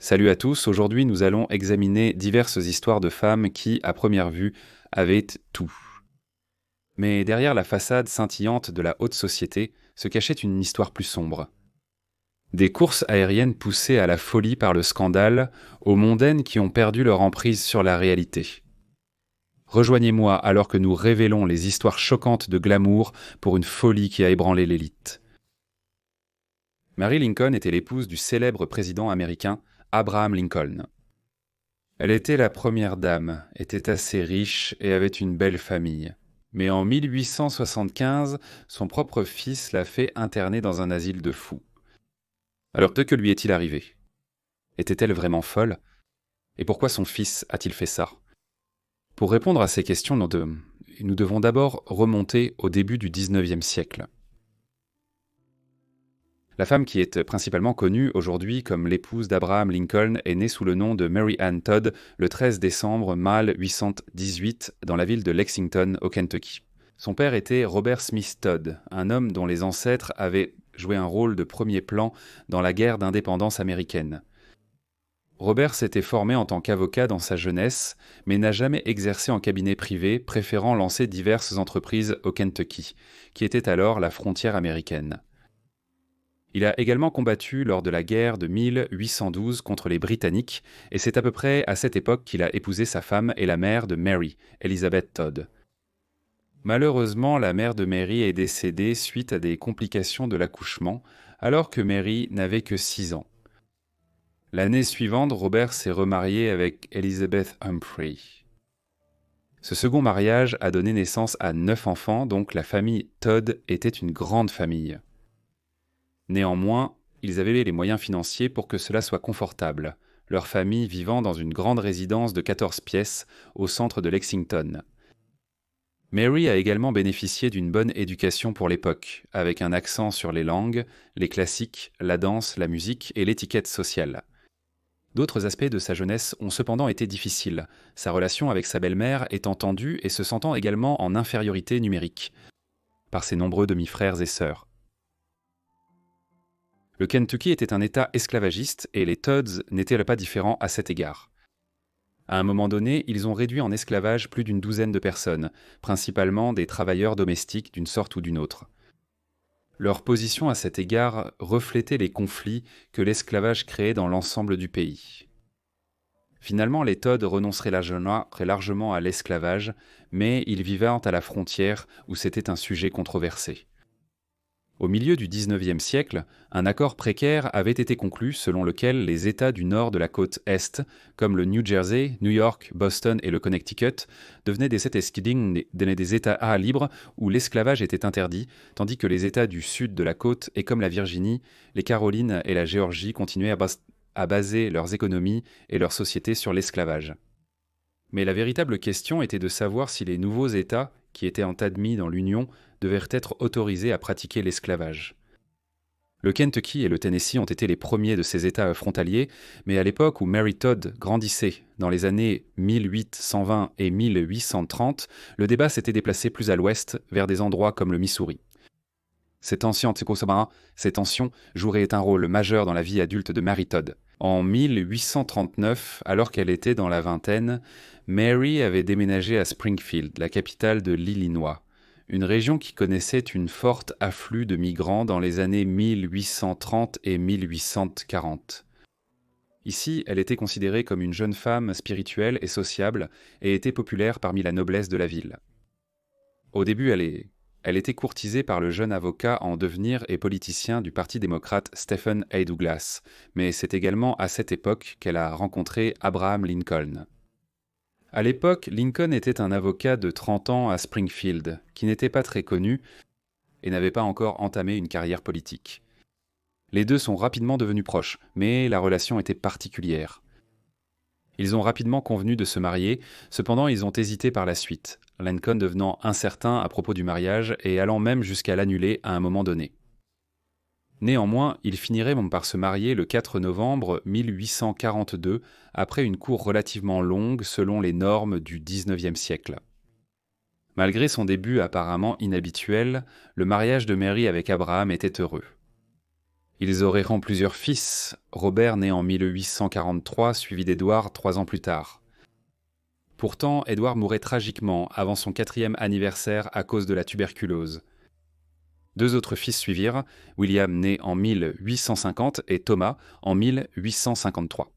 Salut à tous, aujourd'hui nous allons examiner diverses histoires de femmes qui, à première vue, avaient tout. Mais derrière la façade scintillante de la haute société se cachait une histoire plus sombre. Des courses aériennes poussées à la folie par le scandale, aux mondaines qui ont perdu leur emprise sur la réalité. Rejoignez-moi alors que nous révélons les histoires choquantes de glamour pour une folie qui a ébranlé l'élite. Mary Lincoln était l'épouse du célèbre président américain Abraham Lincoln. Elle était la première dame, était assez riche et avait une belle famille. Mais en 1875, son propre fils l'a fait interner dans un asile de fous. Alors que lui est-il arrivé? Était-elle vraiment folle? Et pourquoi son fils a-t-il fait ça? Pour répondre à ces questions, nous devons d'abord remonter au début du XIXe siècle. La femme qui est principalement connue aujourd'hui comme l'épouse d'Abraham Lincoln est née sous le nom de Mary Ann Todd le 13 décembre 1818 dans la ville de Lexington au Kentucky. Son père était Robert Smith Todd, un homme dont les ancêtres avaient joué un rôle de premier plan dans la guerre d'indépendance américaine. Robert s'était formé en tant qu'avocat dans sa jeunesse, mais n'a jamais exercé en cabinet privé, préférant lancer diverses entreprises au Kentucky, qui était alors la frontière américaine. Il a également combattu lors de la guerre de 1812 contre les Britanniques, et c'est à peu près à cette époque qu'il a épousé sa femme et la mère de Mary, Elizabeth Todd. Malheureusement, la mère de Mary est décédée suite à des complications de l'accouchement, alors que Mary n'avait que 6 ans. L'année suivante, Robert s'est remarié avec Elizabeth Humphrey. Ce second mariage a donné naissance à 9 enfants, donc la famille Todd était une grande famille. Néanmoins, ils avaient les moyens financiers pour que cela soit confortable, leur famille vivant dans une grande résidence de 14 pièces au centre de Lexington. Mary a également bénéficié d'une bonne éducation pour l'époque, avec un accent sur les langues, les classiques, la danse, la musique et l'étiquette sociale. D'autres aspects de sa jeunesse ont cependant été difficiles, sa relation avec sa belle-mère étant tendue et se sentant également en infériorité numérique, par ses nombreux demi-frères et sœurs. Le Kentucky était un État esclavagiste et les Todds n'étaient pas différents à cet égard. À un moment donné, ils ont réduit en esclavage plus d'une douzaine de personnes, principalement des travailleurs domestiques d'une sorte ou d'une autre. Leur position à cet égard reflétait les conflits que l'esclavage créait dans l'ensemble du pays. Finalement, les Todds renonceraient largement à l'esclavage, mais ils vivaient à la frontière où c'était un sujet controversé. Au milieu du XIXe siècle, un accord précaire avait été conclu selon lequel les États du nord de la côte Est, comme le New Jersey, New York, Boston et le Connecticut, devenaient des États libres où l'esclavage était interdit, tandis que les États du sud de la côte et comme la Virginie, les Carolines et la Géorgie continuaient à baser leurs économies et leurs sociétés sur l'esclavage. Mais la véritable question était de savoir si les nouveaux États, qui étaient admis dans l'Union, devaient être autorisés à pratiquer l'esclavage. Le Kentucky et le Tennessee ont été les premiers de ces États frontaliers, mais à l'époque où Mary Todd grandissait, dans les années 1820 et 1830, le débat s'était déplacé plus à l'ouest, vers des endroits comme le Missouri. Ces tensions joueraient un rôle majeur dans la vie adulte de Mary Todd. En 1839, alors qu'elle était dans la vingtaine, Mary avait déménagé à Springfield, la capitale de l'Illinois, une région qui connaissait une forte afflux de migrants dans les années 1830 et 1840. Ici, elle était considérée comme une jeune femme spirituelle et sociable et était populaire parmi la noblesse de la ville. Au début, elle était courtisée par le jeune avocat en devenir et politicien du Parti démocrate Stephen A. Douglas, mais c'est également à cette époque qu'elle a rencontré Abraham Lincoln. À l'époque, Lincoln était un avocat de 30 ans à Springfield, qui n'était pas très connu et n'avait pas encore entamé une carrière politique. Les deux sont rapidement devenus proches, mais la relation était particulière. Ils ont rapidement convenu de se marier, cependant ils ont hésité par la suite, Lincoln devenant incertain à propos du mariage et allant même jusqu'à l'annuler à un moment donné. Néanmoins, ils finiraient par se marier le 4 novembre 1842, après une cour relativement longue selon les normes du XIXe siècle. Malgré son début apparemment inhabituel, le mariage de Mary avec Abraham était heureux. Ils auraient plusieurs fils, Robert né en 1843, suivi d'Édouard 3 ans plus tard. Pourtant, Édouard mourrait tragiquement avant son 4e anniversaire à cause de la tuberculose. 2 autres fils suivirent, William né en 1850 et Thomas en 1853.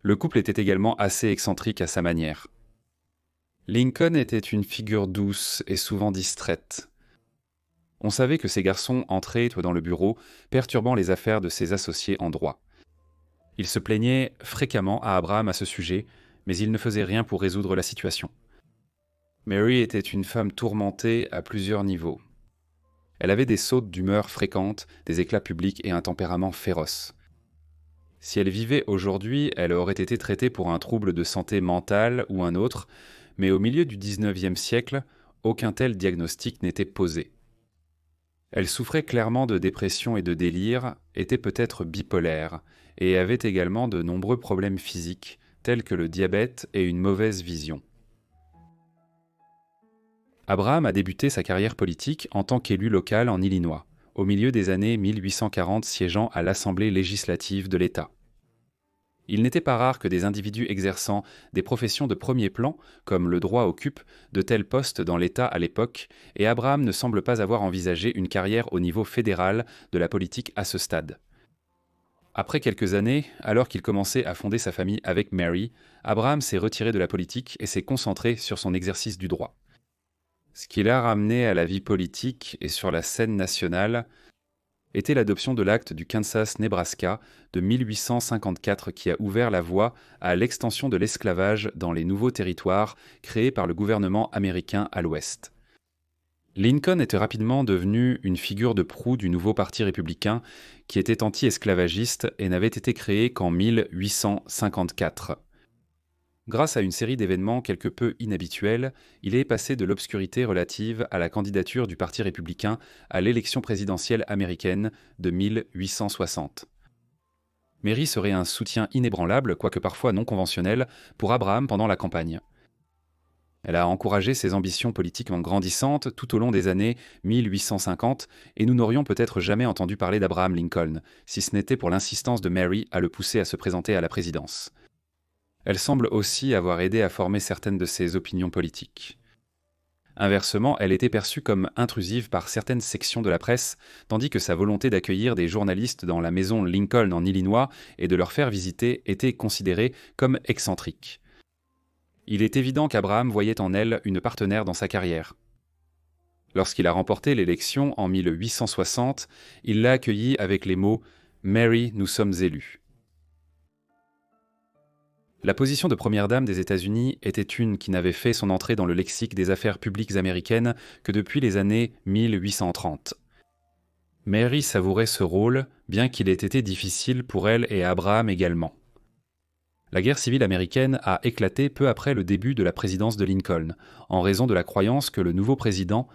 Le couple était également assez excentrique à sa manière. Lincoln était une figure douce et souvent distraite. On savait que ces garçons entraient dans le bureau, perturbant les affaires de ses associés en droit. Il se plaignait fréquemment à Abraham à ce sujet, mais il ne faisait rien pour résoudre la situation. Mary était une femme tourmentée à plusieurs niveaux. Elle avait des sautes d'humeur fréquentes, des éclats publics et un tempérament féroce. Si elle vivait aujourd'hui, elle aurait été traitée pour un trouble de santé mentale ou un autre, mais au milieu du XIXe siècle, aucun tel diagnostic n'était posé. Elle souffrait clairement de dépression et de délire, était peut-être bipolaire, et avait également de nombreux problèmes physiques, tels que le diabète et une mauvaise vision. Abraham a débuté sa carrière politique en tant qu'élu local en Illinois, au milieu des années 1840 siégeant à l'Assemblée législative de l'État. Il n'était pas rare que des individus exerçant des professions de premier plan, comme le droit, occupent de tels postes dans l'État à l'époque, et Abraham ne semble pas avoir envisagé une carrière au niveau fédéral de la politique à ce stade. Après quelques années, alors qu'il commençait à fonder sa famille avec Mary, Abraham s'est retiré de la politique et s'est concentré sur son exercice du droit. Ce qui l'a ramené à la vie politique et sur la scène nationale était l'adoption de l'acte du Kansas-Nebraska de 1854 qui a ouvert la voie à l'extension de l'esclavage dans les nouveaux territoires créés par le gouvernement américain à l'Ouest. Lincoln était rapidement devenu une figure de proue du nouveau parti républicain qui était anti-esclavagiste et n'avait été créé qu'en 1854. Grâce à une série d'événements quelque peu inhabituels, il est passé de l'obscurité relative à la candidature du Parti républicain à l'élection présidentielle américaine de 1860. Mary serait un soutien inébranlable, quoique parfois non conventionnel, pour Abraham pendant la campagne. Elle a encouragé ses ambitions politiquement grandissantes tout au long des années 1850 et nous n'aurions peut-être jamais entendu parler d'Abraham Lincoln, si ce n'était pour l'insistance de Mary à le pousser à se présenter à la présidence. Elle semble aussi avoir aidé à former certaines de ses opinions politiques. Inversement, elle était perçue comme intrusive par certaines sections de la presse, tandis que sa volonté d'accueillir des journalistes dans la maison Lincoln en Illinois et de leur faire visiter était considérée comme excentrique. Il est évident qu'Abraham voyait en elle une partenaire dans sa carrière. Lorsqu'il a remporté l'élection en 1860, il l'a accueillie avec les mots « Mary, nous sommes élus ». La position de première dame des États-Unis était une qui n'avait fait son entrée dans le lexique des affaires publiques américaines que depuis les années 1830. Mary savourait ce rôle, bien qu'il ait été difficile pour elle et Abraham également. La guerre civile américaine a éclaté peu après le début de la présidence de Lincoln, en raison de la croyance que le nouveau président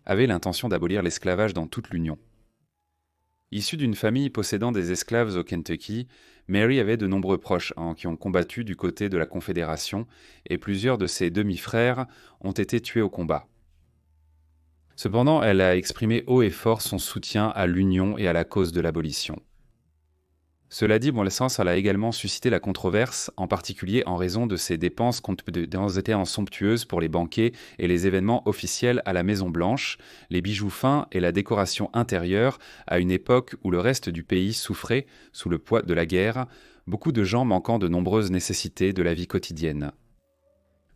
avait l'intention d'abolir l'esclavage dans toute l'Union. Issue d'une famille possédant des esclaves au Kentucky, Mary avait de nombreux proches qui ont combattu du côté de la Confédération et plusieurs de ses demi-frères ont été tués au combat. Cependant, elle a exprimé haut et fort son soutien à l'Union et à la cause de l'abolition. Cela dit, elle a également suscité la controverse, en particulier en raison de ses dépenses étant somptueuses pour les banquets et les événements officiels à la Maison-Blanche, les bijoux fins et la décoration intérieure, à une époque où le reste du pays souffrait, sous le poids de la guerre, beaucoup de gens manquant de nombreuses nécessités de la vie quotidienne.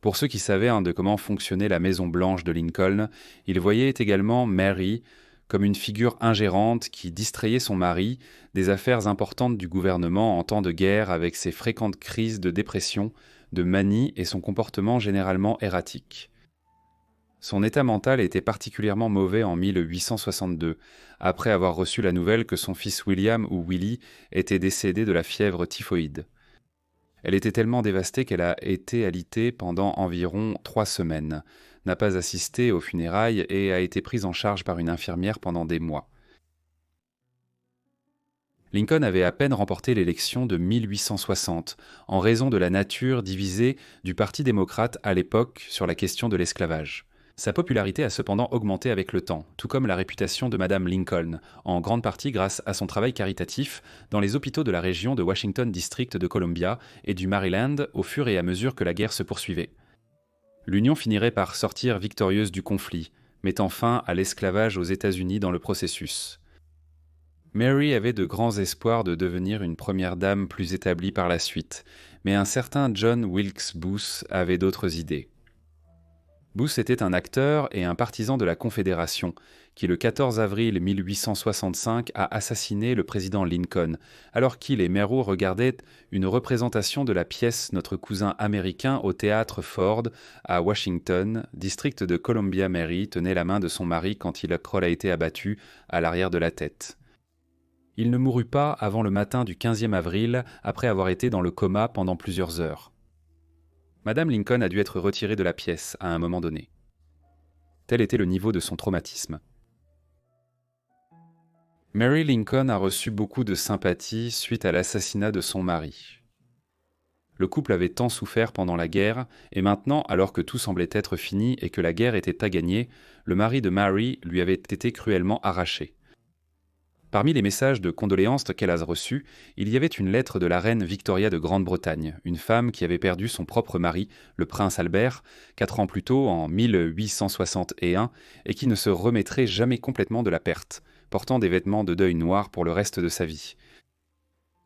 Pour ceux qui savaient de comment fonctionnait la Maison-Blanche de Lincoln, ils voyaient également Mary comme une figure ingérante qui distrayait son mari des affaires importantes du gouvernement en temps de guerre avec ses fréquentes crises de dépression, de manie et son comportement généralement erratique. Son état mental était particulièrement mauvais en 1862, après avoir reçu la nouvelle que son fils William ou Willie était décédé de la fièvre typhoïde. Elle était tellement dévastée qu'elle a été alitée pendant environ 3 semaines, n'a pas assisté aux funérailles et a été prise en charge par une infirmière pendant des mois. Lincoln avait à peine remporté l'élection de 1860 en raison de la nature divisée du Parti démocrate à l'époque sur la question de l'esclavage. Sa popularité a cependant augmenté avec le temps, tout comme la réputation de Madame Lincoln, en grande partie grâce à son travail caritatif dans les hôpitaux de la région de Washington District de Columbia et du Maryland au fur et à mesure que la guerre se poursuivait. L'Union finirait par sortir victorieuse du conflit, mettant fin à l'esclavage aux États-Unis dans le processus. Mary avait de grands espoirs de devenir une première dame plus établie par la suite, mais un certain John Wilkes Booth avait d'autres idées. Booth était un acteur et un partisan de la Confédération, qui le 14 avril 1865 a assassiné le président Lincoln, alors qu'il et Meroux regardaient une représentation de la pièce Notre cousin américain au théâtre Ford à Washington, district de Columbia. Mary tenait la main de son mari quand il a été abattu à l'arrière de la tête. Il ne mourut pas avant le matin du 15e avril, après avoir été dans le coma pendant plusieurs heures. Madame Lincoln a dû être retirée de la pièce à un moment donné. Tel était le niveau de son traumatisme. Mary Lincoln a reçu beaucoup de sympathie suite à l'assassinat de son mari. Le couple avait tant souffert pendant la guerre, et maintenant, alors que tout semblait être fini et que la guerre était à gagner, le mari de Mary lui avait été cruellement arraché. Parmi les messages de condoléances qu'elle a reçus, il y avait une lettre de la reine Victoria de Grande-Bretagne, une femme qui avait perdu son propre mari, le prince Albert, 4 ans plus tôt, en 1861, et qui ne se remettrait jamais complètement de la perte, portant des vêtements de deuil noir pour le reste de sa vie.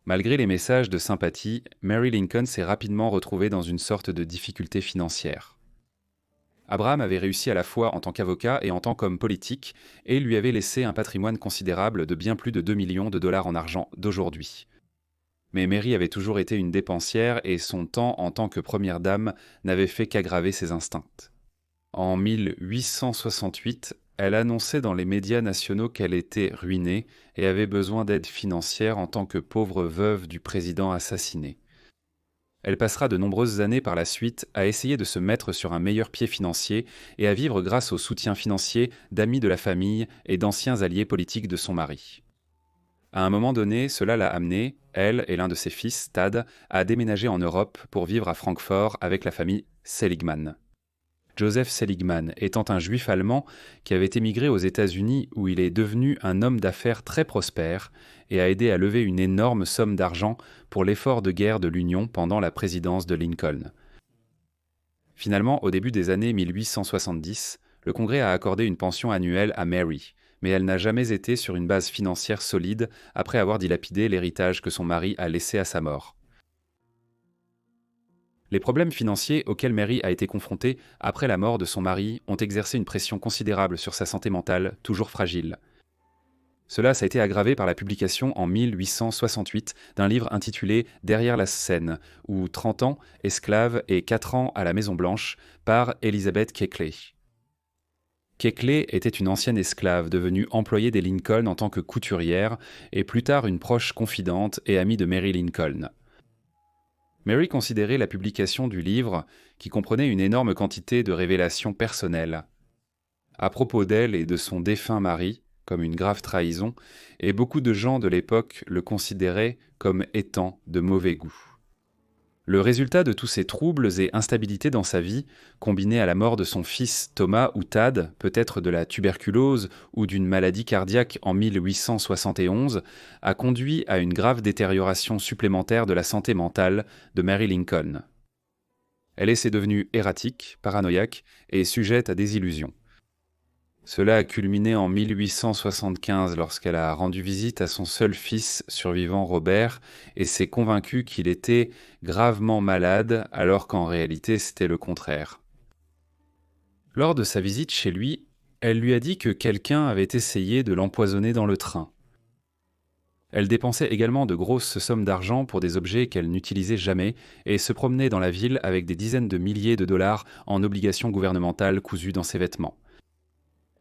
Malgré les messages de sympathie, Mary Lincoln s'est rapidement retrouvée dans une sorte de difficulté financière. Abraham avait réussi à la fois en tant qu'avocat et en tant qu'homme politique, et lui avait laissé un patrimoine considérable de bien plus de 2 millions de dollars en argent d'aujourd'hui. Mais Mary avait toujours été une dépensière et son temps en tant que première dame n'avait fait qu'aggraver ses instincts. En 1868, elle annonçait dans les médias nationaux qu'elle était ruinée et avait besoin d'aide financière en tant que pauvre veuve du président assassiné. Elle passera de nombreuses années par la suite à essayer de se mettre sur un meilleur pied financier et à vivre grâce au soutien financier d'amis de la famille et d'anciens alliés politiques de son mari. À un moment donné, cela l'a amenée, elle et l'un de ses fils, Tad, à déménager en Europe pour vivre à Francfort avec la famille Seligman. Joseph Seligman étant un juif allemand qui avait émigré aux États-Unis où il est devenu un homme d'affaires très prospère et a aidé à lever une énorme somme d'argent pour l'effort de guerre de l'Union pendant la présidence de Lincoln. Finalement, au début des années 1870, le Congrès a accordé une pension annuelle à Mary, mais elle n'a jamais été sur une base financière solide après avoir dilapidé l'héritage que son mari a laissé à sa mort. Les problèmes financiers auxquels Mary a été confrontée après la mort de son mari ont exercé une pression considérable sur sa santé mentale, toujours fragile. Cela a été aggravé par la publication en 1868 d'un livre intitulé « Derrière la scène » ou « 30 ans, esclave et 4 ans à la Maison-Blanche » par Elizabeth Keckley. Keckley était une ancienne esclave devenue employée des Lincoln en tant que couturière et plus tard une proche confidente et amie de Mary Lincoln. Mary considérait la publication du livre, qui comprenait une énorme quantité de révélations personnelles, à propos d'elle et de son défunt mari, comme une grave trahison, et beaucoup de gens de l'époque le considéraient comme étant de mauvais goût. Le résultat de tous ces troubles et instabilités dans sa vie, combiné à la mort de son fils Thomas ou Tad, peut-être de la tuberculose ou d'une maladie cardiaque en 1871, a conduit à une grave détérioration supplémentaire de la santé mentale de Mary Lincoln. Elle s'est devenue erratique, paranoïaque et sujette à des illusions. Cela a culminé en 1875 lorsqu'elle a rendu visite à son seul fils survivant Robert et s'est convaincue qu'il était gravement malade alors qu'en réalité c'était le contraire. Lors de sa visite chez lui, elle lui a dit que quelqu'un avait essayé de l'empoisonner dans le train. Elle dépensait également de grosses sommes d'argent pour des objets qu'elle n'utilisait jamais et se promenait dans la ville avec des dizaines de milliers de dollars en obligations gouvernementales cousues dans ses vêtements.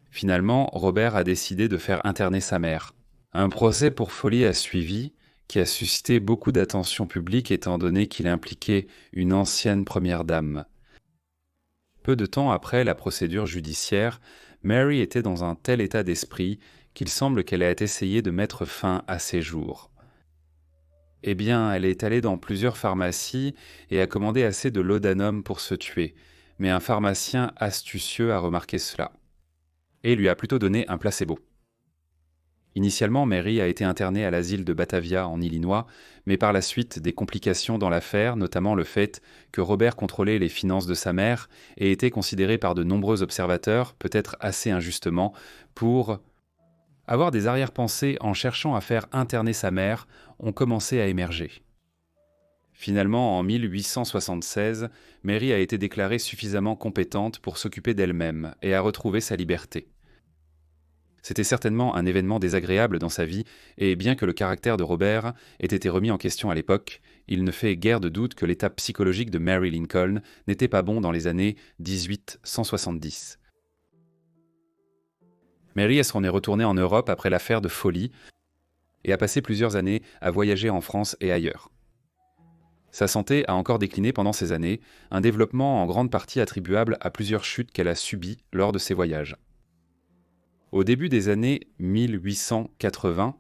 Finalement, Robert a décidé de faire interner sa mère. Un procès pour folie a suivi, qui a suscité beaucoup d'attention publique étant donné qu'il impliquait une ancienne première dame. Peu de temps après la procédure judiciaire, Mary était dans un tel état d'esprit qu'il semble qu'elle ait essayé de mettre fin à ses jours. Eh bien, elle est allée dans plusieurs pharmacies et a commandé assez de laudanum pour se tuer, mais un pharmacien astucieux a remarqué cela et lui a plutôt donné un placebo. Initialement, Mary a été internée à l'asile de Batavia en Illinois, mais par la suite, des complications dans l'affaire, notamment le fait que Robert contrôlait les finances de sa mère et était considéré par de nombreux observateurs, peut-être assez injustement, pour avoir des arrière-pensées en cherchant à faire interner sa mère, ont commencé à émerger. Finalement, en 1876, Mary a été déclarée suffisamment compétente pour s'occuper d'elle-même et a retrouvé sa liberté. C'était certainement un événement désagréable dans sa vie, et bien que le caractère de Robert ait été remis en question à l'époque, il ne fait guère de doute que l'état psychologique de Mary Lincoln n'était pas bon dans les années 1870. Mary s'en est retournée en Europe après l'affaire de Folly et a passé plusieurs années à voyager en France et ailleurs. Sa santé a encore décliné pendant ces années, un développement en grande partie attribuable à plusieurs chutes qu'elle a subies lors de ses voyages. Au début des années 1880,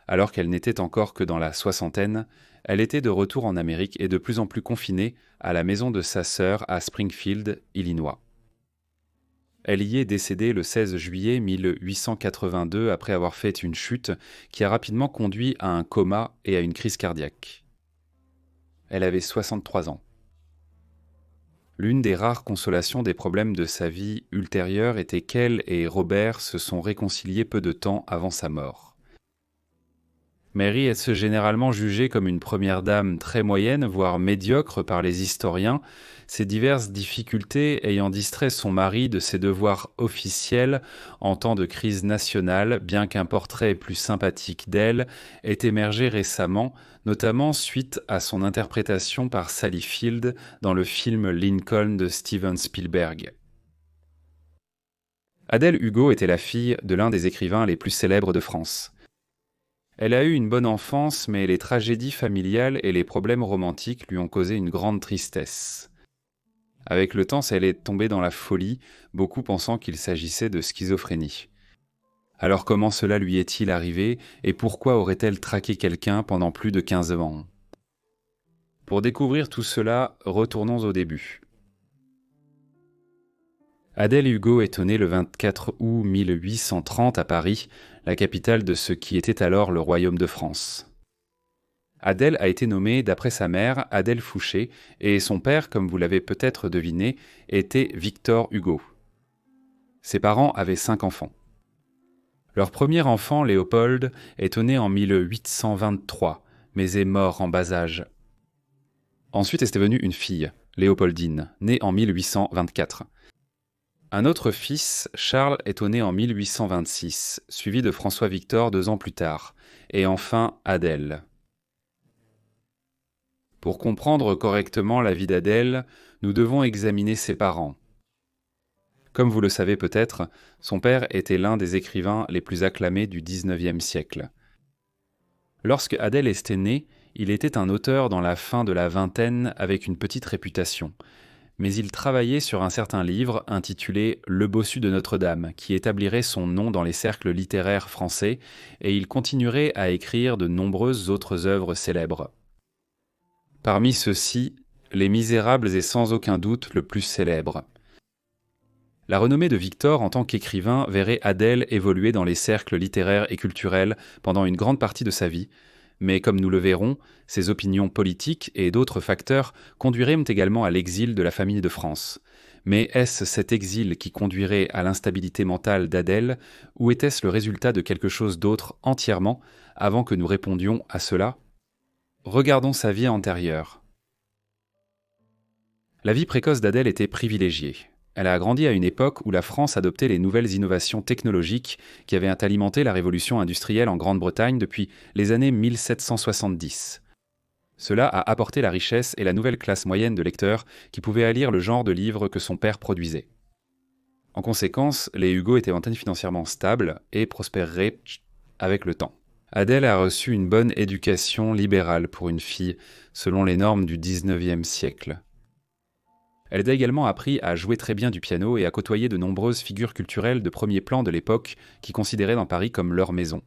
alors qu'elle n'était encore que dans la soixantaine, elle était de retour en Amérique et de plus en plus confinée à la maison de sa sœur à Springfield, Illinois. Elle y est décédée le 16 juillet 1882 après avoir fait une chute qui a rapidement conduit à un coma et à une crise cardiaque. Elle avait 63 ans. L'une des rares consolations des problèmes de sa vie ultérieure était qu'elle et Robert se sont réconciliés peu de temps avant sa mort. Mary est généralement jugée comme une première dame très moyenne, voire médiocre par les historiens, ses diverses difficultés ayant distrait son mari de ses devoirs officiels en temps de crise nationale, bien qu'un portrait plus sympathique d'elle ait émergé récemment, notamment suite à son interprétation par Sally Field dans le film Lincoln de Steven Spielberg. Adèle Hugo était la fille de l'un des écrivains les plus célèbres de France. Elle a eu une bonne enfance, mais les tragédies familiales et les problèmes romantiques lui ont causé une grande tristesse. Avec le temps, elle est tombée dans la folie, beaucoup pensant qu'il s'agissait de schizophrénie. Alors comment cela lui est-il arrivé et pourquoi aurait-elle traqué quelqu'un pendant plus de 15 ans ? Pour découvrir tout cela, retournons au début. Adèle Hugo est née le 24 août 1830 à Paris, la capitale de ce qui était alors le Royaume de France. Adèle a été nommée d'après sa mère, Adèle Fouché, et son père, comme vous l'avez peut-être deviné, était Victor Hugo. Ses parents avaient 5 enfants. Leur premier enfant, Léopold, est né en 1823, mais est mort en bas âge. Ensuite est venue une fille, Léopoldine, née en 1824. Un autre fils, Charles, est né en 1826, suivi de François-Victor 2 ans plus tard, et enfin Adèle. Pour comprendre correctement la vie d'Adèle, nous devons examiner ses parents. Comme vous le savez peut-être, son père était l'un des écrivains les plus acclamés du XIXe siècle. Lorsque Adèle est née, il était un auteur dans la fin de la vingtaine avec une petite réputation. Mais il travaillait sur un certain livre intitulé « Le bossu de Notre-Dame » qui établirait son nom dans les cercles littéraires français et il continuerait à écrire de nombreuses autres œuvres célèbres. Parmi ceux-ci, Les Misérables est sans aucun doute le plus célèbre. La renommée de Victor en tant qu'écrivain verrait Adèle évoluer dans les cercles littéraires et culturels pendant une grande partie de sa vie, mais comme nous le verrons, ses opinions politiques et d'autres facteurs conduiraient également à l'exil de la famille de France. Mais est-ce cet exil qui conduirait à l'instabilité mentale d'Adèle, ou était-ce le résultat de quelque chose d'autre entièrement, avant que nous répondions à cela ? Regardons sa vie antérieure. La vie précoce d'Adèle était privilégiée. Elle a grandi à une époque où la France adoptait les nouvelles innovations technologiques qui avaient alimenté la révolution industrielle en Grande-Bretagne depuis les années 1770. Cela a apporté la richesse et la nouvelle classe moyenne de lecteurs qui pouvaient lire le genre de livres que son père produisait. En conséquence, les Hugo étaient financièrement stables et prospéreraient avec le temps. Adèle a reçu une bonne éducation libérale pour une fille, selon les normes du XIXe siècle. Elle a également appris à jouer très bien du piano et à côtoyer de nombreuses figures culturelles de premier plan de l'époque qui considéraient dans Paris comme leur maison.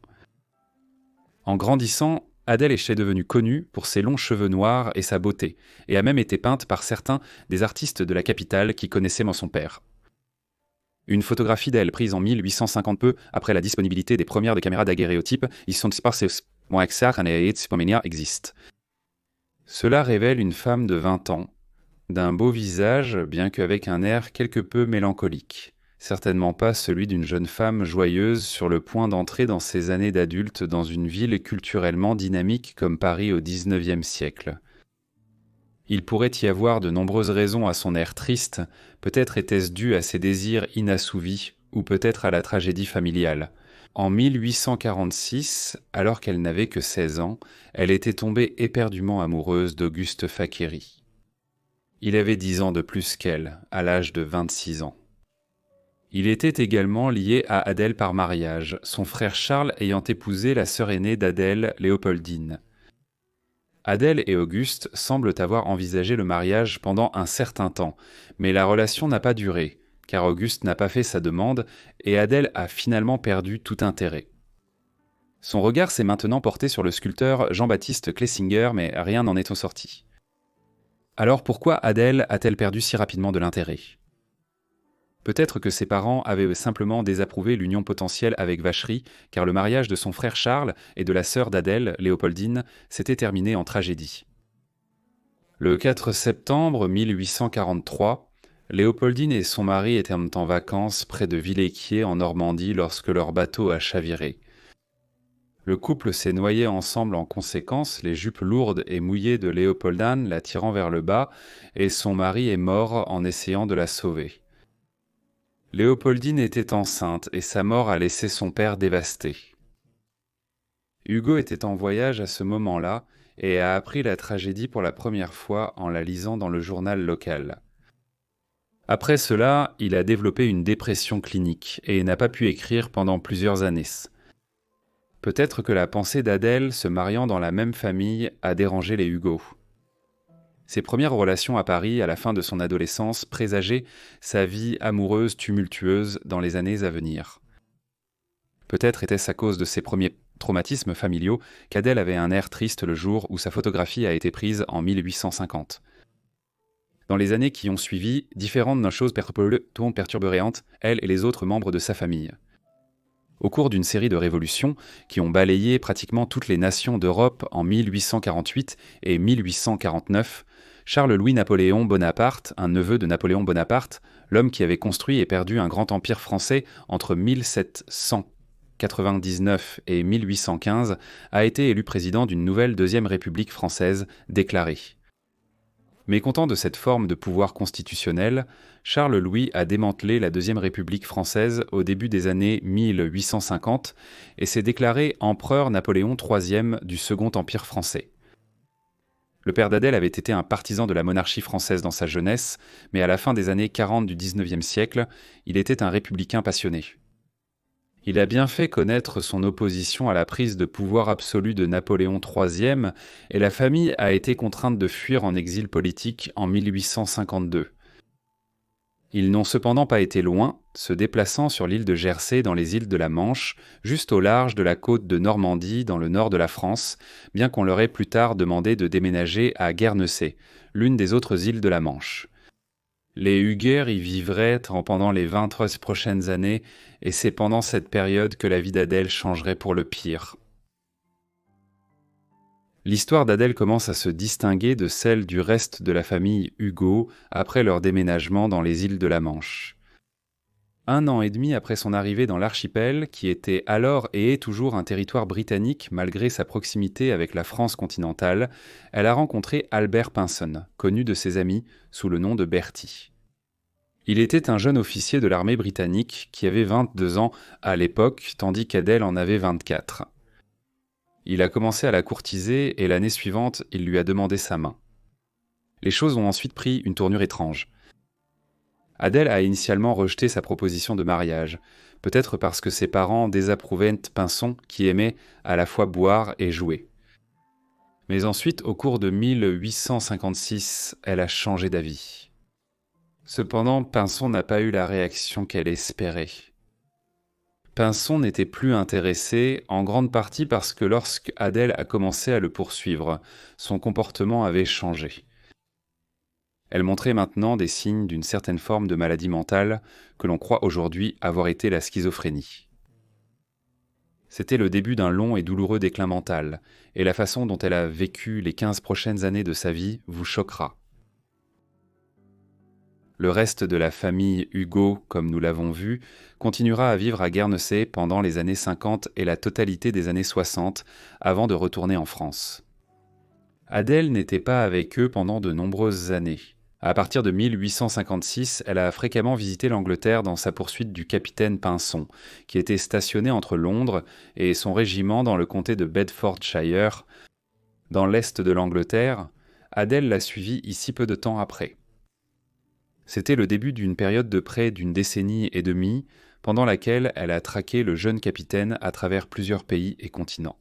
En grandissant, Adèle était devenue connue pour ses longs cheveux noirs et sa beauté, et a même été peinte par certains des artistes de la capitale qui connaissaient son père. Une photographie d'elle prise en 1850 peu après la disponibilité des premières des caméras daguerréotype existe. Cela révèle une femme de 20 ans, d'un beau visage, bien qu'avec un air quelque peu mélancolique. Certainement pas celui d'une jeune femme joyeuse sur le point d'entrer dans ses années d'adulte dans une ville culturellement dynamique comme Paris au XIXe siècle. Il pourrait y avoir de nombreuses raisons à son air triste, peut-être était-ce dû à ses désirs inassouvis, ou peut-être à la tragédie familiale. En 1846, alors qu'elle n'avait que 16 ans, elle était tombée éperdument amoureuse d'Auguste Facchery. Il avait 10 ans de plus qu'elle, à l'âge de 26 ans. Il était également lié à Adèle par mariage, son frère Charles ayant épousé la sœur aînée d'Adèle, Léopoldine. Adèle et Auguste semblent avoir envisagé le mariage pendant un certain temps, mais la relation n'a pas duré, car Auguste n'a pas fait sa demande et Adèle a finalement perdu tout intérêt. Son regard s'est maintenant porté sur le sculpteur Jean-Baptiste Clesinger, mais rien n'en est sorti. Alors pourquoi Adèle a-t-elle perdu si rapidement de l'intérêt ? Peut-être que ses parents avaient simplement désapprouvé l'union potentielle avec Vachery, car le mariage de son frère Charles et de la sœur d'Adèle, Léopoldine, s'était terminé en tragédie. Le 4 septembre 1843, Léopoldine et son mari étaient en vacances près de Villequier en Normandie lorsque leur bateau a chaviré. Le couple s'est noyé ensemble en conséquence, les jupes lourdes et mouillées de Léopoldine la tirant vers le bas, et son mari est mort en essayant de la sauver. Léopoldine était enceinte et sa mort a laissé son père dévasté. Hugo était en voyage à ce moment-là et a appris la tragédie pour la première fois en la lisant dans le journal local. Après cela, il a développé une dépression clinique et n'a pas pu écrire pendant plusieurs années. Peut-être que la pensée d'Adèle se mariant dans la même famille a dérangé les Hugo. Ses premières relations à Paris à la fin de son adolescence présageaient sa vie amoureuse tumultueuse dans les années à venir. Peut-être était-ce à cause de ses premiers traumatismes familiaux qu'Adèle avait un air triste le jour où sa photographie a été prise en 1850. Dans les années qui ont suivi, différentes choses perturberaient elle et les autres membres de sa famille. Au cours d'une série de révolutions qui ont balayé pratiquement toutes les nations d'Europe en 1848 et 1849, Charles-Louis-Napoléon Bonaparte, un neveu de Napoléon Bonaparte, l'homme qui avait construit et perdu un grand empire français entre 1799 et 1815, a été élu président d'une nouvelle Deuxième République française déclarée. Mécontent de cette forme de pouvoir constitutionnel, Charles-Louis a démantelé la Deuxième République française au début des années 1850 et s'est déclaré empereur Napoléon III du Second Empire français. Le père d'Adèle avait été un partisan de la monarchie française dans sa jeunesse, mais à la fin des années 40 du XIXe siècle, il était un républicain passionné. Il a bien fait connaître son opposition à la prise de pouvoir absolue de Napoléon III et la famille a été contrainte de fuir en exil politique en 1852. Ils n'ont cependant pas été loin, se déplaçant sur l'île de Jersey dans les îles de la Manche, juste au large de la côte de Normandie dans le nord de la France, bien qu'on leur ait plus tard demandé de déménager à Guernesey, l'une des autres îles de la Manche. Les Hugues y vivraient pendant les 20 prochaines années, et c'est pendant cette période que la vie d'Adèle changerait pour le pire. L'histoire d'Adèle commence à se distinguer de celle du reste de la famille Hugo après leur déménagement dans les îles de la Manche. 1 an et demi après son arrivée dans l'archipel, qui était alors et est toujours un territoire britannique malgré sa proximité avec la France continentale, elle a rencontré Albert Pinson, connu de ses amis sous le nom de Bertie. Il était un jeune officier de l'armée britannique qui avait 22 ans à l'époque, tandis qu'Adèle en avait 24. Il a commencé à la courtiser et l'année suivante, il lui a demandé sa main. Les choses ont ensuite pris une tournure étrange. Adèle a initialement rejeté sa proposition de mariage, peut-être parce que ses parents désapprouvaient Pinson qui aimait à la fois boire et jouer. Mais ensuite, au cours de 1856, elle a changé d'avis. Cependant, Pinson n'a pas eu la réaction qu'elle espérait. Pinson n'était plus intéressé, en grande partie parce que lorsque Adèle a commencé à le poursuivre, son comportement avait changé. Elle montrait maintenant des signes d'une certaine forme de maladie mentale que l'on croit aujourd'hui avoir été la schizophrénie. C'était le début d'un long et douloureux déclin mental, et la façon dont elle a vécu les 15 prochaines années de sa vie vous choquera. Le reste de la famille Hugo, comme nous l'avons vu, continuera à vivre à Guernesey pendant les années 50 et la totalité des années 60, avant de retourner en France. Adèle n'était pas avec eux pendant de nombreuses années. À partir de 1856, elle a fréquemment visité l'Angleterre dans sa poursuite du capitaine Pinson, qui était stationné entre Londres et son régiment dans le comté de Bedfordshire. Dans l'est de l'Angleterre, Adèle l'a suivi ici peu de temps après. C'était le début d'une période de près d'une décennie et demie, pendant laquelle elle a traqué le jeune capitaine à travers plusieurs pays et continents.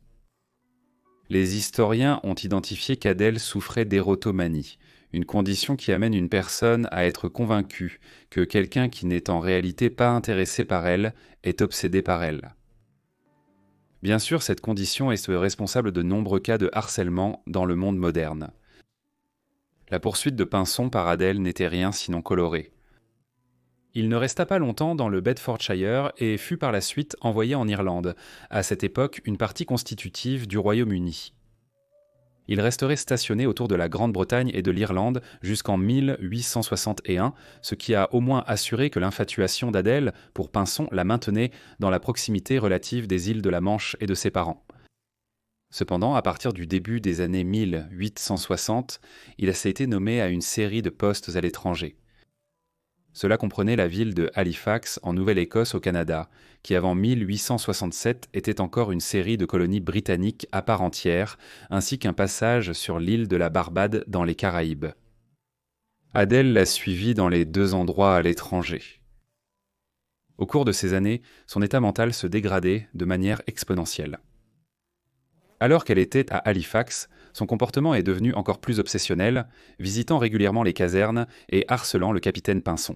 Les historiens ont identifié qu'Adèle souffrait d'érotomanie, une condition qui amène une personne à être convaincue que quelqu'un qui n'est en réalité pas intéressé par elle est obsédé par elle. Bien sûr, cette condition est responsable de nombreux cas de harcèlement dans le monde moderne. La poursuite de Pinson par Adèle n'était rien sinon colorée. Il ne resta pas longtemps dans le Bedfordshire et fut par la suite envoyé en Irlande, à cette époque une partie constitutive du Royaume-Uni. Il resterait stationné autour de la Grande-Bretagne et de l'Irlande jusqu'en 1861, ce qui a au moins assuré que l'infatuation d'Adèle pour Pinson la maintenait dans la proximité relative des îles de la Manche et de ses parents. Cependant, à partir du début des années 1860, il a été nommé à une série de postes à l'étranger. Cela comprenait la ville de Halifax en Nouvelle-Écosse au Canada, qui avant 1867 était encore une série de colonies britanniques à part entière, ainsi qu'un passage sur l'île de la Barbade dans les Caraïbes. Adèle l'a suivi dans les 2 endroits à l'étranger. Au cours de ces années, son état mental se dégradait de manière exponentielle. Alors qu'elle était à Halifax, son comportement est devenu encore plus obsessionnel, visitant régulièrement les casernes et harcelant le capitaine Pinson.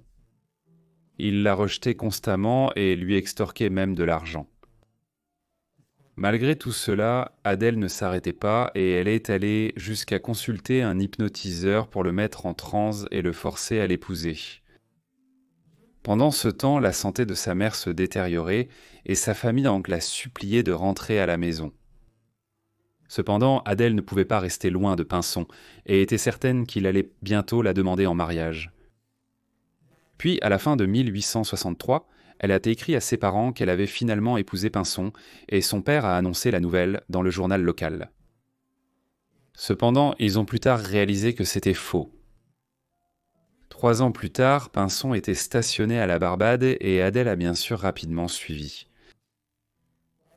Il la rejetait constamment et lui extorquait même de l'argent. Malgré tout cela, Adèle ne s'arrêtait pas et elle est allée jusqu'à consulter un hypnotiseur pour le mettre en transe et le forcer à l'épouser. Pendant ce temps, la santé de sa mère se détériorait et sa famille donc l'a supplié de rentrer à la maison. Cependant, Adèle ne pouvait pas rester loin de Pinson et était certaine qu'il allait bientôt la demander en mariage. Puis, à la fin de 1863, elle a écrit à ses parents qu'elle avait finalement épousé Pinson et son père a annoncé la nouvelle dans le journal local. Cependant, ils ont plus tard réalisé que c'était faux. 3 ans plus tard, Pinson était stationné à la Barbade et Adèle a bien sûr rapidement suivi.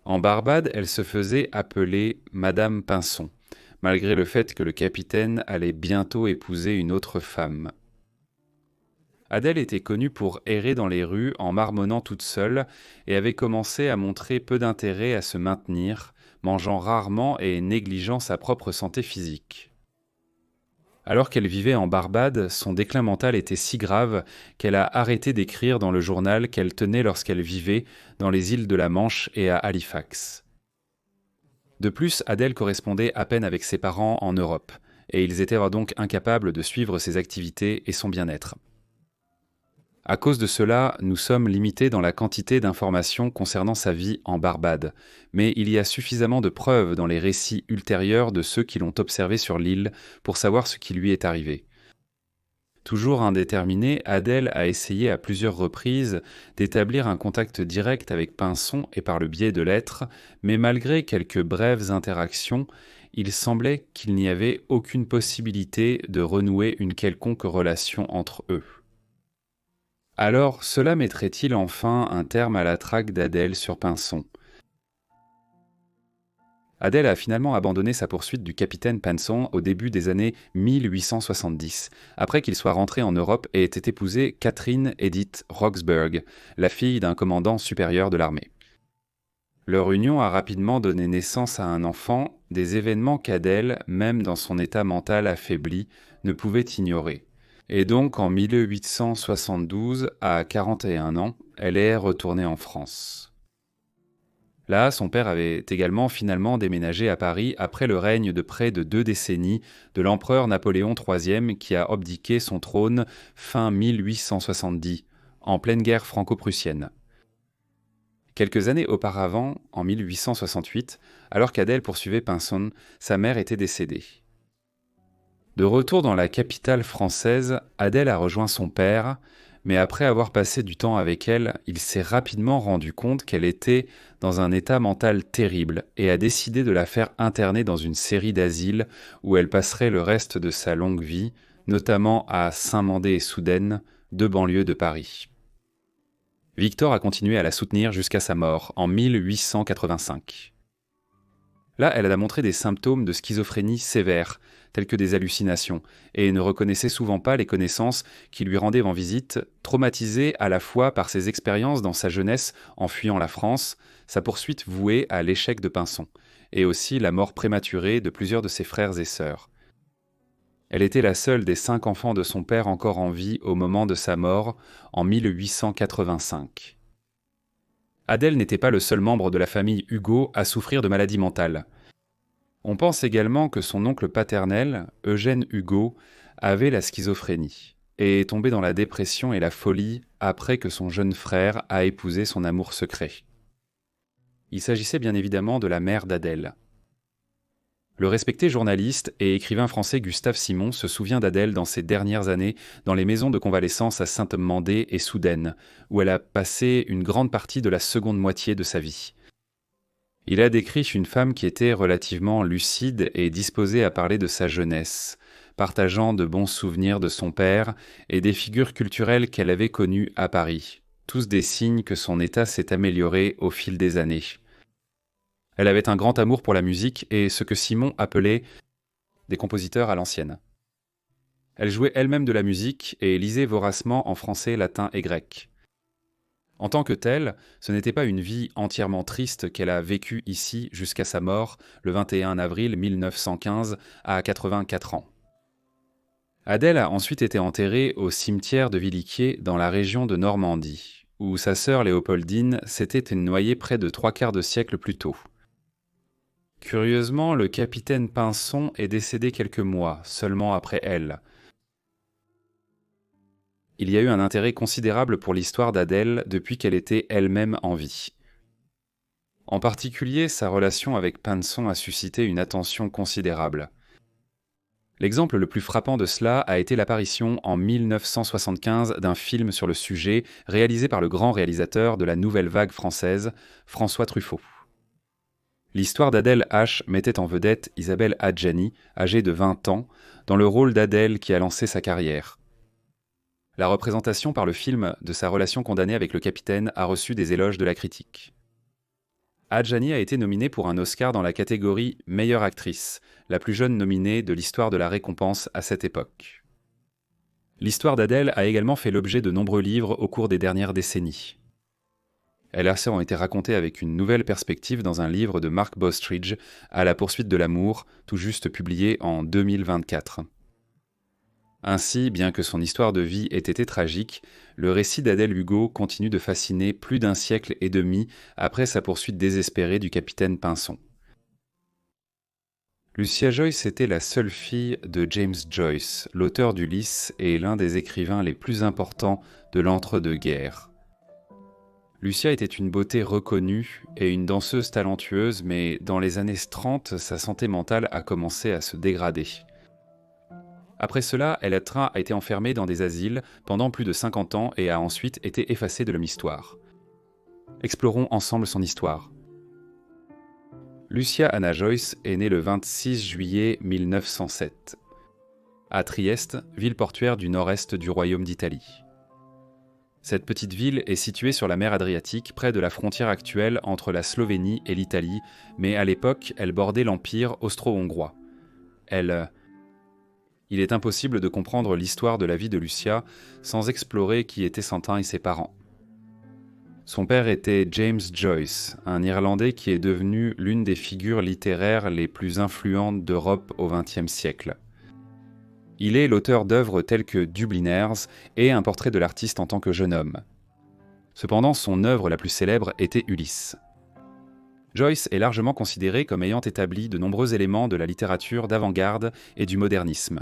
En Barbade, elle se faisait appeler Madame Pinson, malgré le fait que le capitaine allait bientôt épouser une autre femme. Adèle était connue pour errer dans les rues en marmonnant toute seule et avait commencé à montrer peu d'intérêt à se maintenir, mangeant rarement et négligeant sa propre santé physique. Alors qu'elle vivait en Barbade, son déclin mental était si grave qu'elle a arrêté d'écrire dans le journal qu'elle tenait lorsqu'elle vivait dans les îles de la Manche et à Halifax. De plus, Adèle correspondait à peine avec ses parents en Europe, et ils étaient donc incapables de suivre ses activités et son bien-être. À cause de cela, nous sommes limités dans la quantité d'informations concernant sa vie en Barbade, mais il y a suffisamment de preuves dans les récits ultérieurs de ceux qui l'ont observé sur l'île pour savoir ce qui lui est arrivé. Toujours indéterminée, Adèle a essayé à plusieurs reprises d'établir un contact direct avec Pinson et par le biais de lettres, mais malgré quelques brèves interactions, il semblait qu'il n'y avait aucune possibilité de renouer une quelconque relation entre eux. Alors, cela mettrait-il enfin un terme à la traque d'Adèle sur Pinson ? Adèle a finalement abandonné sa poursuite du capitaine Pinson au début des années 1870, après qu'il soit rentré en Europe et ait été épousé Catherine Edith Roxburgh, la fille d'un commandant supérieur de l'armée. Leur union a rapidement donné naissance à un enfant, des événements qu'Adèle, même dans son état mental affaibli, ne pouvait ignorer. Et donc, en 1872, à 41 ans, elle est retournée en France. Là, son père avait également finalement déménagé à Paris après le règne de près de 2 décennies de l'empereur Napoléon III qui a abdiqué son trône fin 1870, en pleine guerre franco-prussienne. Quelques années auparavant, en 1868, alors qu'Adèle poursuivait Pinson, sa mère était décédée. De retour dans la capitale française, Adèle a rejoint son père, mais après avoir passé du temps avec elle, il s'est rapidement rendu compte qu'elle était dans un état mental terrible et a décidé de la faire interner dans une série d'asiles où elle passerait le reste de sa longue vie, notamment à Saint-Mandé-et-Soudaine, 2 banlieues de Paris. Victor a continué à la soutenir jusqu'à sa mort en 1885. Là, elle a montré des symptômes de schizophrénie sévères, tels que des hallucinations, et ne reconnaissait souvent pas les connaissances qui lui rendaient en visite, traumatisée à la fois par ses expériences dans sa jeunesse en fuyant la France, sa poursuite vouée à l'échec de Pinson, et aussi la mort prématurée de plusieurs de ses frères et sœurs. Elle était la seule des 5 enfants de son père encore en vie au moment de sa mort, en 1885. Adèle n'était pas le seul membre de la famille Hugo à souffrir de maladie mentale. On pense également que son oncle paternel, Eugène Hugo, avait la schizophrénie et est tombé dans la dépression et la folie après que son jeune frère a épousé son amour secret. Il s'agissait bien évidemment de la mère d'Adèle. Le respecté journaliste et écrivain français Gustave Simon se souvient d'Adèle dans ses dernières années dans les maisons de convalescence à Saint-Mandé et Soudaine, où elle a passé une grande partie de la seconde moitié de sa vie. Il a décrit une femme qui était relativement lucide et disposée à parler de sa jeunesse, partageant de bons souvenirs de son père et des figures culturelles qu'elle avait connues à Paris, tous des signes que son état s'est amélioré au fil des années. Elle avait un grand amour pour la musique et ce que Simon appelait des compositeurs à l'ancienne. Elle jouait elle-même de la musique et lisait voracement en français, latin et grec. En tant que telle, ce n'était pas une vie entièrement triste qu'elle a vécue ici jusqu'à sa mort le 21 avril 1915 à 84 ans. Adèle a ensuite été enterrée au cimetière de Villequier dans la région de Normandie, où sa sœur Léopoldine s'était noyée près de 3/4 de siècle plus tôt. Curieusement, le capitaine Pinson est décédé quelques mois seulement après elle. Il y a eu un intérêt considérable pour l'histoire d'Adèle depuis qu'elle était elle-même en vie. En particulier, sa relation avec Pinson a suscité une attention considérable. L'exemple le plus frappant de cela a été l'apparition en 1975 d'un film sur le sujet réalisé par le grand réalisateur de la Nouvelle Vague française, François Truffaut. L'histoire d'Adèle H mettait en vedette Isabelle Adjani, âgée de 20 ans, dans le rôle d'Adèle qui a lancé sa carrière. La représentation par le film de sa relation condamnée avec le capitaine a reçu des éloges de la critique. Adjani a été nominée pour un Oscar dans la catégorie Meilleure actrice, la plus jeune nominée de l'histoire de la récompense à cette époque. L'histoire d'Adèle a également fait l'objet de nombreux livres au cours des dernières décennies. Elles ont été racontées avec une nouvelle perspective dans un livre de Mark Bostridge, À la poursuite de l'amour, tout juste publié en 2024. Ainsi, bien que son histoire de vie ait été tragique, le récit d'Adèle Hugo continue de fasciner plus d'1 siècle et demi après sa poursuite désespérée du capitaine Pinson. Lucia Joyce était la seule fille de James Joyce, l'auteur d'Ulysse et l'un des écrivains les plus importants de l'entre-deux-guerres. Lucia était une beauté reconnue et une danseuse talentueuse, mais dans les années 30, sa santé mentale a commencé à se dégrader. Après cela, elle a été enfermée dans des asiles pendant plus de 50 ans et a ensuite été effacée de l'histoire. Explorons ensemble son histoire. Lucia Anna Joyce est née le 26 juillet 1907, à Trieste, ville portuaire du nord-est du Royaume d'Italie. Cette petite ville est située sur la mer Adriatique, près de la frontière actuelle entre la Slovénie et l'Italie, mais à l'époque, elle bordait l'Empire austro-hongrois. Il est impossible de comprendre l'histoire de la vie de Lucia sans explorer qui étaient Santin et ses parents. Son père était James Joyce, un Irlandais qui est devenu l'une des figures littéraires les plus influentes d'Europe au XXe siècle. Il est l'auteur d'œuvres telles que Dubliners et un portrait de l'artiste en tant que jeune homme. Cependant, son œuvre la plus célèbre était Ulysse. Joyce est largement considérée comme ayant établi de nombreux éléments de la littérature d'avant-garde et du modernisme.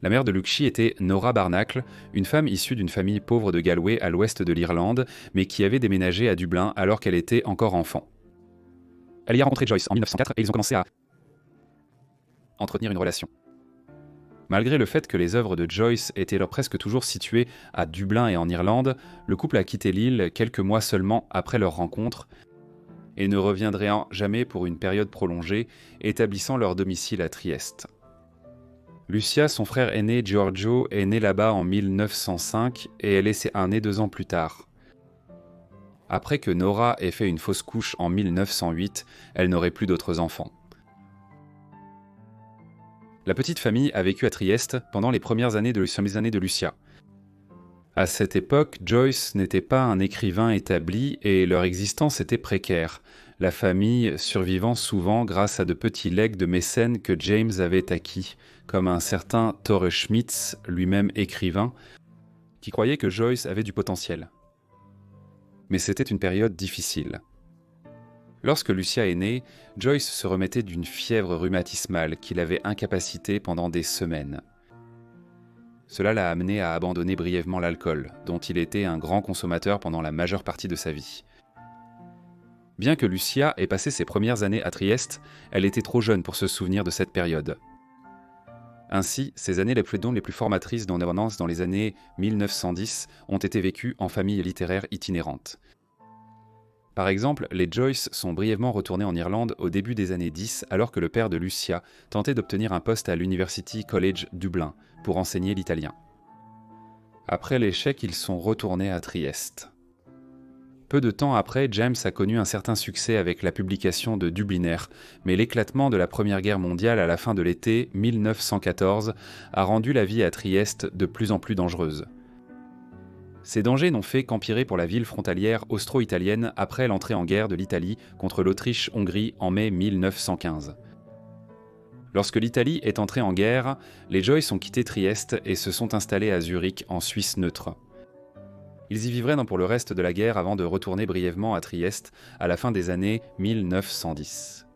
La mère de Luchy était Nora Barnacle, une femme issue d'une famille pauvre de Galway à l'ouest de l'Irlande, mais qui avait déménagé à Dublin alors qu'elle était encore enfant. Elle y a rencontré Joyce en 1904 et ils ont commencé à entretenir une relation. Malgré le fait que les œuvres de Joyce étaient alors presque toujours situées à Dublin et en Irlande, le couple a quitté l'île quelques mois seulement après leur rencontre et ne reviendrait jamais pour une période prolongée, établissant leur domicile à Trieste. Lucia, son frère aîné Giorgio, est né là-bas en 1905 et elle est née 2 ans plus tard. Après que Nora ait fait une fausse couche en 1908, elle n'aurait plus d'autres enfants. La petite famille a vécu à Trieste pendant les premières années de Lucia. À cette époque, Joyce n'était pas un écrivain établi et leur existence était précaire, la famille survivant souvent grâce à de petits legs de mécènes que James avait acquis, comme un certain Tore Schmitz, lui-même écrivain, qui croyait que Joyce avait du potentiel. Mais c'était une période difficile. Lorsque Lucia est née, Joyce se remettait d'une fièvre rhumatismale qui l'avait incapacitée pendant des semaines. Cela l'a amené à abandonner brièvement l'alcool, dont il était un grand consommateur pendant la majeure partie de sa vie. Bien que Lucia ait passé ses premières années à Trieste, elle était trop jeune pour se souvenir de cette période. Ainsi, ces années les plus formatrices dans les années 1910 ont été vécues en famille littéraire itinérante. Par exemple, les Joyce sont brièvement retournés en Irlande au début des années 10 alors que le père de Lucia tentait d'obtenir un poste à l'University College Dublin pour enseigner l'italien. Après l'échec, ils sont retournés à Trieste. Peu de temps après, James a connu un certain succès avec la publication de Dubliner, mais l'éclatement de la Première Guerre mondiale à la fin de l'été 1914 a rendu la vie à Trieste de plus en plus dangereuse. Ces dangers n'ont fait qu'empirer pour la ville frontalière austro-italienne après l'entrée en guerre de l'Italie contre l'Autriche-Hongrie en mai 1915. Lorsque l'Italie est entrée en guerre, les Joyce ont quitté Trieste et se sont installés à Zurich, en Suisse neutre. Ils y vivraient pour le reste de la guerre avant de retourner brièvement à Trieste à la fin des années 1910.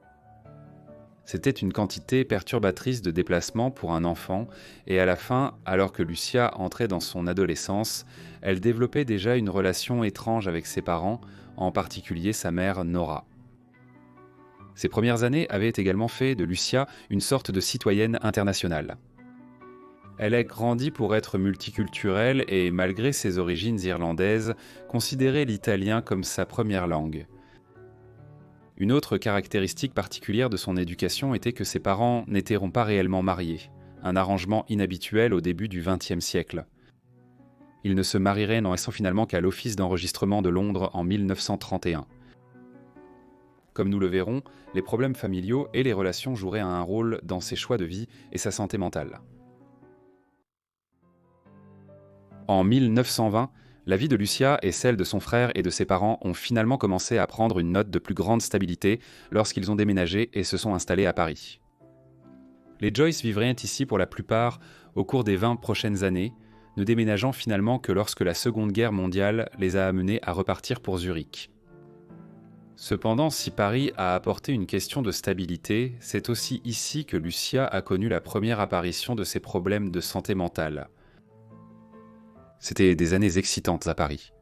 C'était une quantité perturbatrice de déplacement pour un enfant, et à la fin, alors que Lucia entrait dans son adolescence, elle développait déjà une relation étrange avec ses parents, en particulier sa mère Nora. Ces premières années avaient également fait de Lucia une sorte de citoyenne internationale. Elle a grandi pour être multiculturelle et, malgré ses origines irlandaises, considérait l'italien comme sa première langue. Une autre caractéristique particulière de son éducation était que ses parents n'étaient pas réellement mariés, un arrangement inhabituel au début du XXe siècle. Ils ne se marieraient n'en restant finalement qu'à l'Office d'enregistrement de Londres en 1931. Comme nous le verrons, les problèmes familiaux et les relations joueraient un rôle dans ses choix de vie et sa santé mentale. En 1920, la vie de Lucia et celle de son frère et de ses parents ont finalement commencé à prendre une note de plus grande stabilité lorsqu'ils ont déménagé et se sont installés à Paris. Les Joyce vivraient ici pour la plupart au cours des 20 prochaines années, ne déménageant finalement que lorsque la Seconde Guerre mondiale les a amenés à repartir pour Zurich. Cependant, si Paris a apporté une question de stabilité, c'est aussi ici que Lucia a connu la première apparition de ses problèmes de santé mentale. C'était des années excitantes à Paris.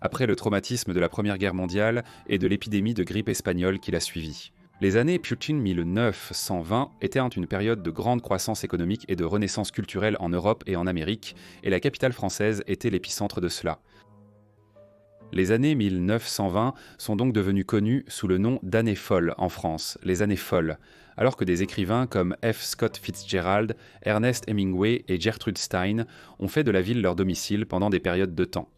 Après le traumatisme de la Première Guerre mondiale et de l'épidémie de grippe espagnole qui l'a suivie. Les années Putin 1920 étaient une période de grande croissance économique et de renaissance culturelle en Europe et en Amérique, et la capitale française était l'épicentre de cela. Les années 1920 sont donc devenues connues sous le nom d'années folles en France, les années folles, alors que des écrivains comme F. Scott Fitzgerald, Ernest Hemingway et Gertrude Stein ont fait de la ville leur domicile pendant des périodes de temps.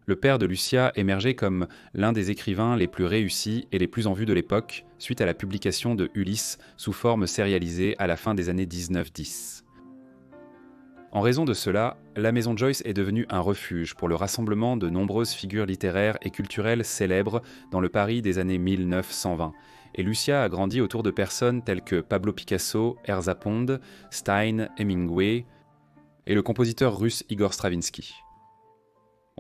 Le père de Lucia émergeait comme l'un des écrivains les plus réussis et les plus en vue de l'époque, suite à la publication de Ulysse sous forme sérialisée à la fin des années 1910. En raison de cela, la maison Joyce est devenue un refuge pour le rassemblement de nombreuses figures littéraires et culturelles célèbres dans le Paris des années 1920, et Lucia a grandi autour de personnes telles que Pablo Picasso, Elsa Pond, Stein, Hemingway et le compositeur russe Igor Stravinsky.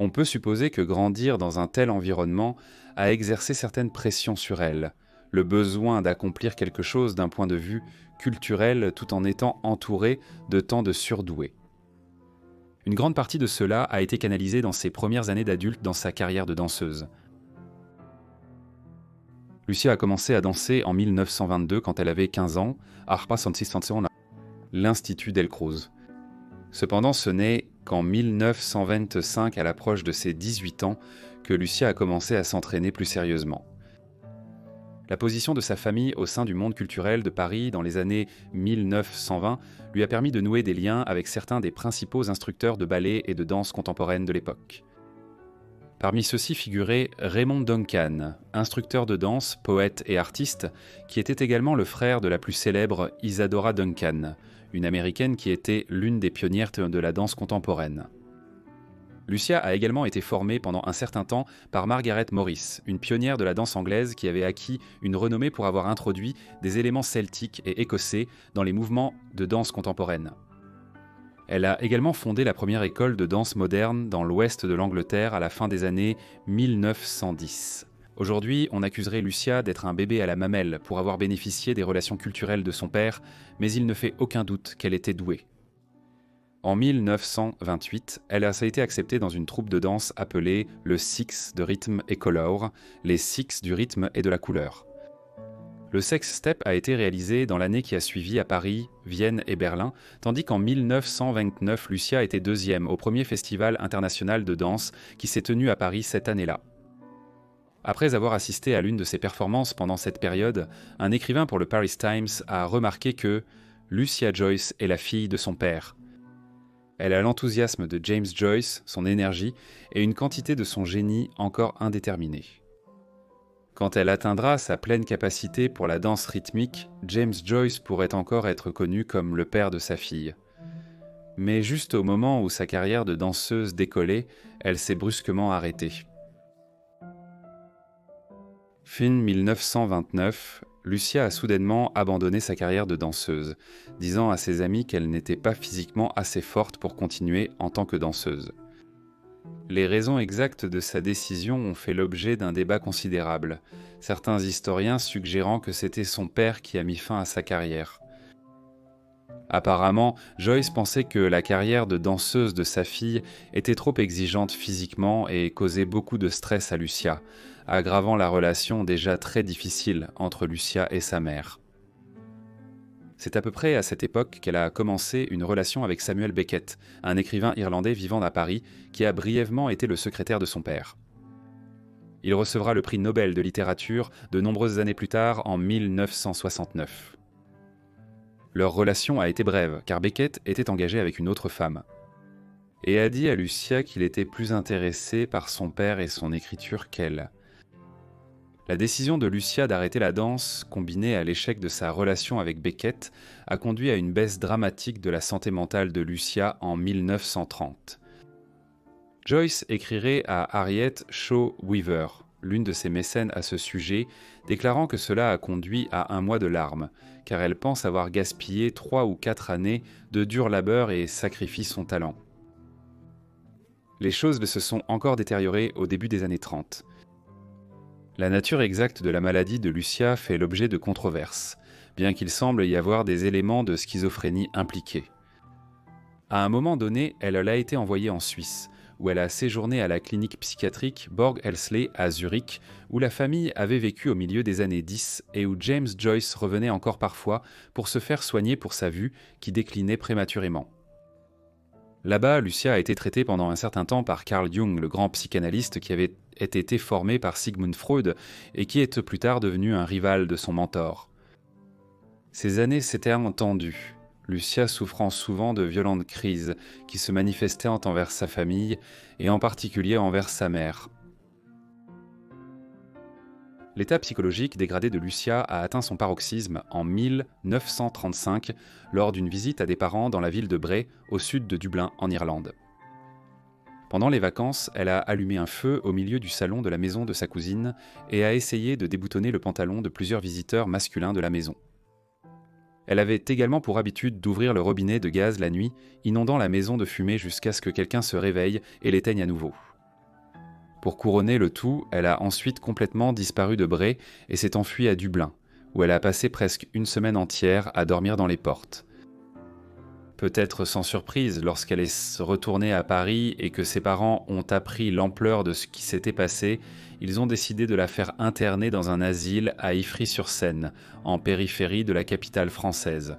On peut supposer que grandir dans un tel environnement a exercé certaines pressions sur elle, le besoin d'accomplir quelque chose d'un point de vue culturel tout en étant entourée de tant de surdoués. Une grande partie de cela a été canalisée dans ses premières années d'adulte dans sa carrière de danseuse. Lucia a commencé à danser en 1922 quand elle avait 15 ans, à Harpa Santistancion, l'Institut Del Cruz. Cependant, ce n'est qu'en 1925, à l'approche de ses 18 ans, que Lucia a commencé à s'entraîner plus sérieusement. La position de sa famille au sein du monde culturel de Paris dans les années 1920 lui a permis de nouer des liens avec certains des principaux instructeurs de ballet et de danse contemporaine de l'époque. Parmi ceux-ci figurait Raymond Duncan, instructeur de danse, poète et artiste, qui était également le frère de la plus célèbre Isadora Duncan, une américaine qui était l'une des pionnières de la danse contemporaine. Lucia a également été formée pendant un certain temps par Margaret Morris, une pionnière de la danse anglaise qui avait acquis une renommée pour avoir introduit des éléments celtiques et écossais dans les mouvements de danse contemporaine. Elle a également fondé la première école de danse moderne dans l'ouest de l'Angleterre à la fin des années 1910. Aujourd'hui, on accuserait Lucia d'être un bébé à la mamelle pour avoir bénéficié des relations culturelles de son père, mais il ne fait aucun doute qu'elle était douée. En 1928, elle a été acceptée dans une troupe de danse appelée le Six de rythme et couleur, les Six du rythme et de la couleur. Le Sex Step a été réalisé dans l'année qui a suivi à Paris, Vienne et Berlin, tandis qu'en 1929, Lucia était deuxième au premier festival international de danse qui s'est tenu à Paris cette année-là. Après avoir assisté à l'une de ses performances pendant cette période, un écrivain pour le Paris Times a remarqué que Lucia Joyce est la fille de son père. Elle a l'enthousiasme de James Joyce, son énergie, et une quantité de son génie encore indéterminée. Quand elle atteindra sa pleine capacité pour la danse rythmique, James Joyce pourrait encore être connu comme le père de sa fille. Mais juste au moment où sa carrière de danseuse décollait, elle s'est brusquement arrêtée. Fin 1929, Lucia a soudainement abandonné sa carrière de danseuse, disant à ses amis qu'elle n'était pas physiquement assez forte pour continuer en tant que danseuse. Les raisons exactes de sa décision ont fait l'objet d'un débat considérable, certains historiens suggérant que c'était son père qui a mis fin à sa carrière. Apparemment, Joyce pensait que la carrière de danseuse de sa fille était trop exigeante physiquement et causait beaucoup de stress à Lucia, aggravant la relation déjà très difficile entre Lucia et sa mère. C'est à peu près à cette époque qu'elle a commencé une relation avec Samuel Beckett, un écrivain irlandais vivant à Paris, qui a brièvement été le secrétaire de son père. Il recevra le prix Nobel de littérature de nombreuses années plus tard, en 1969. Leur relation a été brève, car Beckett était engagé avec une autre femme, et a dit à Lucia qu'il était plus intéressé par son père et son écriture qu'elle. La décision de Lucia d'arrêter la danse, combinée à l'échec de sa relation avec Beckett, a conduit à une baisse dramatique de la santé mentale de Lucia en 1930. Joyce écrirait à Harriet Shaw Weaver, l'une de ses mécènes à ce sujet, déclarant que cela a conduit à un mois de larmes, car elle pense avoir gaspillé 3 ou 4 années de dur labeur et sacrifié son talent. Les choses se sont encore détériorées au début des années 30. La nature exacte de la maladie de Lucia fait l'objet de controverses, bien qu'il semble y avoir des éléments de schizophrénie impliqués. À un moment donné, elle a été envoyée en Suisse, où elle a séjourné à la clinique psychiatrique Borg Helsley à Zurich, où la famille avait vécu au milieu des années 10 et où James Joyce revenait encore parfois pour se faire soigner pour sa vue qui déclinait prématurément. Là-bas, Lucia a été traitée pendant un certain temps par Carl Jung, le grand psychanalyste qui avait été formé par Sigmund Freud et qui est plus tard devenu un rival de son mentor. Ces années s'étaient entendues, Lucia souffrant souvent de violentes crises qui se manifestaient envers sa famille et en particulier envers sa mère. L'état psychologique dégradé de Lucia a atteint son paroxysme en 1935 lors d'une visite à des parents dans la ville de Bray, au sud de Dublin, en Irlande. Pendant les vacances, elle a allumé un feu au milieu du salon de la maison de sa cousine et a essayé de déboutonner le pantalon de plusieurs visiteurs masculins de la maison. Elle avait également pour habitude d'ouvrir le robinet de gaz la nuit, inondant la maison de fumée jusqu'à ce que quelqu'un se réveille et l'éteigne à nouveau. Pour couronner le tout, elle a ensuite complètement disparu de Bray et s'est enfuie à Dublin, où elle a passé presque une semaine entière à dormir dans les portes. Peut-être sans surprise, lorsqu'elle est retournée à Paris et que ses parents ont appris l'ampleur de ce qui s'était passé, ils ont décidé de la faire interner dans un asile à Ivry-sur-Seine, en périphérie de la capitale française.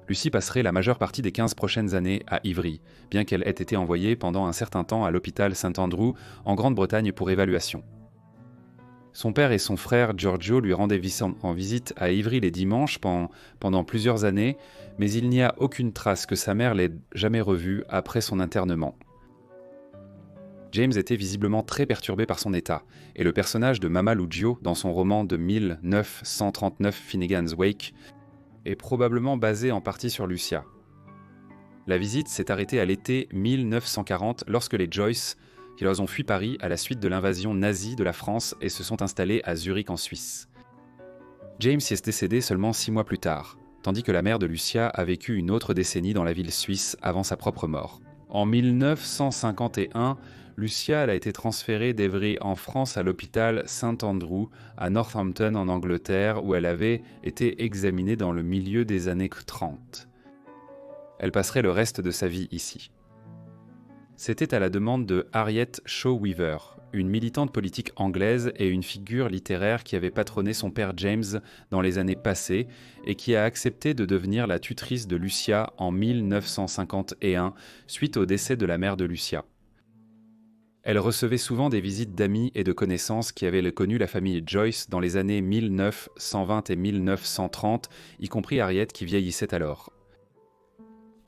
Lucie passerait la majeure partie des 15 prochaines années à Ivry, bien qu'elle ait été envoyée pendant un certain temps à l'hôpital Saint-Andrew en Grande-Bretagne pour évaluation. Son père et son frère Giorgio lui rendaient en visite à Ivry les dimanches pendant plusieurs années, mais il n'y a aucune trace que sa mère l'ait jamais revue après son internement. James était visiblement très perturbé par son état, et le personnage de Mama Lugio dans son roman de 1939 Finnegan's Wake est probablement basé en partie sur Lucia. La visite s'est arrêtée à l'été 1940 lorsque les Joyce ont fui Paris à la suite de l'invasion nazie de la France et se sont installés à Zurich en Suisse. James y est décédé seulement 6 mois plus tard, tandis que la mère de Lucia a vécu une autre décennie dans la ville suisse avant sa propre mort. En 1951, Lucia a été transférée d'Evry en France à l'hôpital Saint-Andrew à Northampton en Angleterre où elle avait été examinée dans le milieu des années 30. Elle passerait le reste de sa vie ici. C'était à la demande de Harriet Shaw Weaver, une militante politique anglaise et une figure littéraire qui avait patronné son père James dans les années passées et qui a accepté de devenir la tutrice de Lucia en 1951 suite au décès de la mère de Lucia. Elle recevait souvent des visites d'amis et de connaissances qui avaient connu la famille Joyce dans les années 1920 et 1930, y compris Harriet qui vieillissait alors.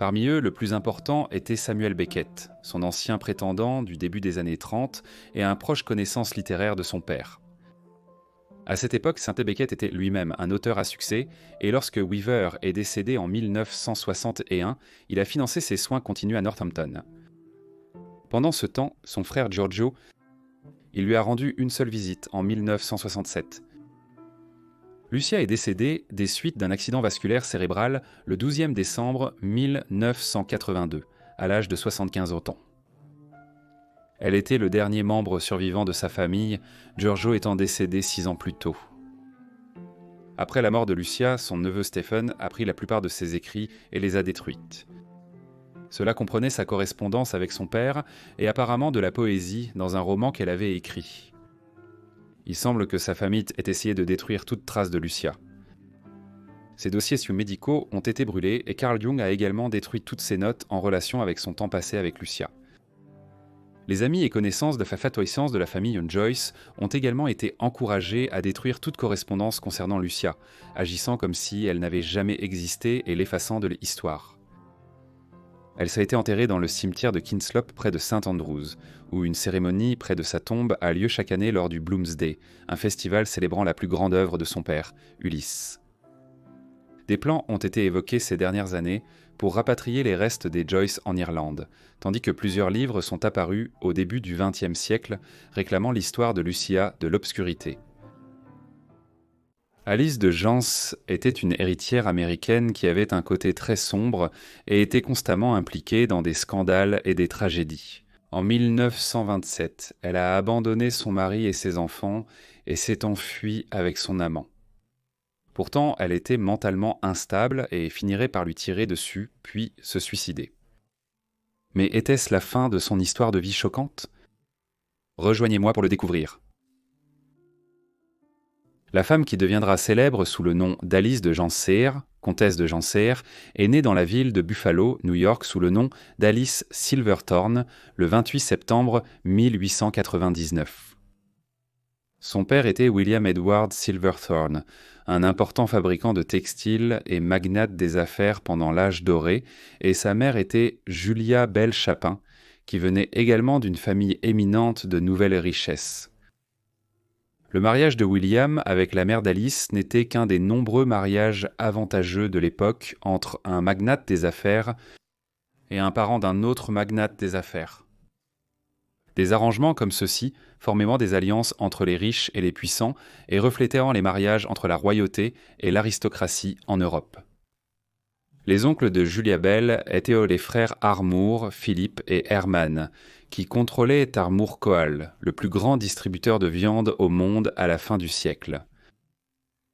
Parmi eux, le plus important était Samuel Beckett, son ancien prétendant du début des années 30 et un proche connaissance littéraire de son père. À cette époque, Saint Beckett était lui-même un auteur à succès et lorsque Weaver est décédé en 1961, il a financé ses soins continus à Northampton. Pendant ce temps, son frère Giorgio, il lui a rendu une seule visite en 1967. Lucia est décédée des suites d'un accident vasculaire cérébral le 12 décembre 1982, à l'âge de 75 ans. Elle était le dernier membre survivant de sa famille, Giorgio étant décédé 6 ans plus tôt. Après la mort de Lucia, son neveu Stephen a pris la plupart de ses écrits et les a détruites. Cela comprenait sa correspondance avec son père et apparemment de la poésie dans un roman qu'elle avait écrit. Il semble que sa famille ait essayé de détruire toute trace de Lucia. Ses dossiers médicaux ont été brûlés et Carl Jung a également détruit toutes ses notes en relation avec son temps passé avec Lucia. Les amis et connaissances de fatoïsance de la famille Joyce ont également été encouragés à détruire toute correspondance concernant Lucia, agissant comme si elle n'avait jamais existé et l'effaçant de l'histoire. Elle s'est été enterrée dans le cimetière de Kinslop près de St Andrews, où une cérémonie près de sa tombe a lieu chaque année lors du Bloomsday, un festival célébrant la plus grande œuvre de son père, Ulysse. Des plans ont été évoqués ces dernières années pour rapatrier les restes des Joyce en Irlande, tandis que plusieurs livres sont apparus au début du XXe siècle réclamant l'histoire de Lucia de l'obscurité. Alice de Jans était une héritière américaine qui avait un côté très sombre et était constamment impliquée dans des scandales et des tragédies. En 1927, elle a abandonné son mari et ses enfants et s'est enfuie avec son amant. Pourtant, elle était mentalement instable et finirait par lui tirer dessus, puis se suicider. Mais était-ce la fin de son histoire de vie choquante ? Rejoignez-moi pour le découvrir. La femme qui deviendra célèbre sous le nom d'Alice de Janseer, comtesse de Janseer, est née dans la ville de Buffalo, New York, sous le nom d'Alice Silverthorne, le 28 septembre 1899. Son père était William Edward Silverthorne, un important fabricant de textiles et magnate des affaires pendant l'âge doré, et sa mère était Julia Bell Chapin, qui venait également d'une famille éminente de nouvelles richesses. Le mariage de William avec la mère d'Alice n'était qu'un des nombreux mariages avantageux de l'époque entre un magnate des affaires et un parent d'un autre magnate des affaires. Des arrangements comme ceux-ci formaient des alliances entre les riches et les puissants et reflétaient les mariages entre la royauté et l'aristocratie en Europe. Les oncles de Julia Bell étaient les frères Armour, Philippe et Herman, qui contrôlaient Armour Coal, le plus grand distributeur de viande au monde à la fin du siècle.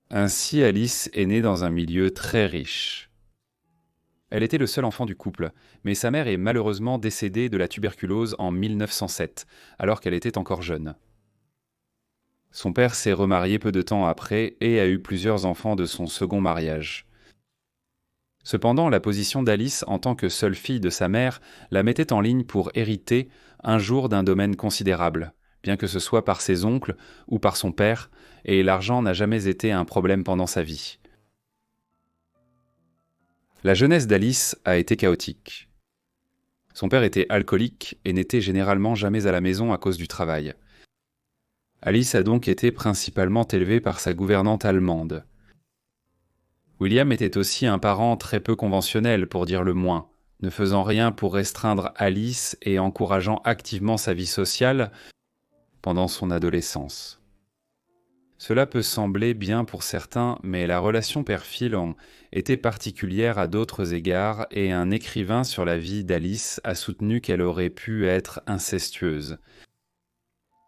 Ainsi, Alice est née dans un milieu très riche. Elle était le seul enfant du couple, mais sa mère est malheureusement décédée de la tuberculose en 1907, alors qu'elle était encore jeune. Son père s'est remarié peu de temps après et a eu plusieurs enfants de son second mariage. Cependant, la position d'Alice en tant que seule fille de sa mère la mettait en ligne pour hériter un jour d'un domaine considérable, bien que ce soit par ses oncles ou par son père, et l'argent n'a jamais été un problème pendant sa vie. La jeunesse d'Alice a été chaotique. Son père était alcoolique et n'était généralement jamais à la maison à cause du travail. Alice a donc été principalement élevée par sa gouvernante allemande. William était aussi un parent très peu conventionnel, pour dire le moins, ne faisant rien pour restreindre Alice et encourageant activement sa vie sociale pendant son adolescence. Cela peut sembler bien pour certains, mais la relation père-fille était particulière à d'autres égards et un écrivain sur la vie d'Alice a soutenu qu'elle aurait pu être incestueuse.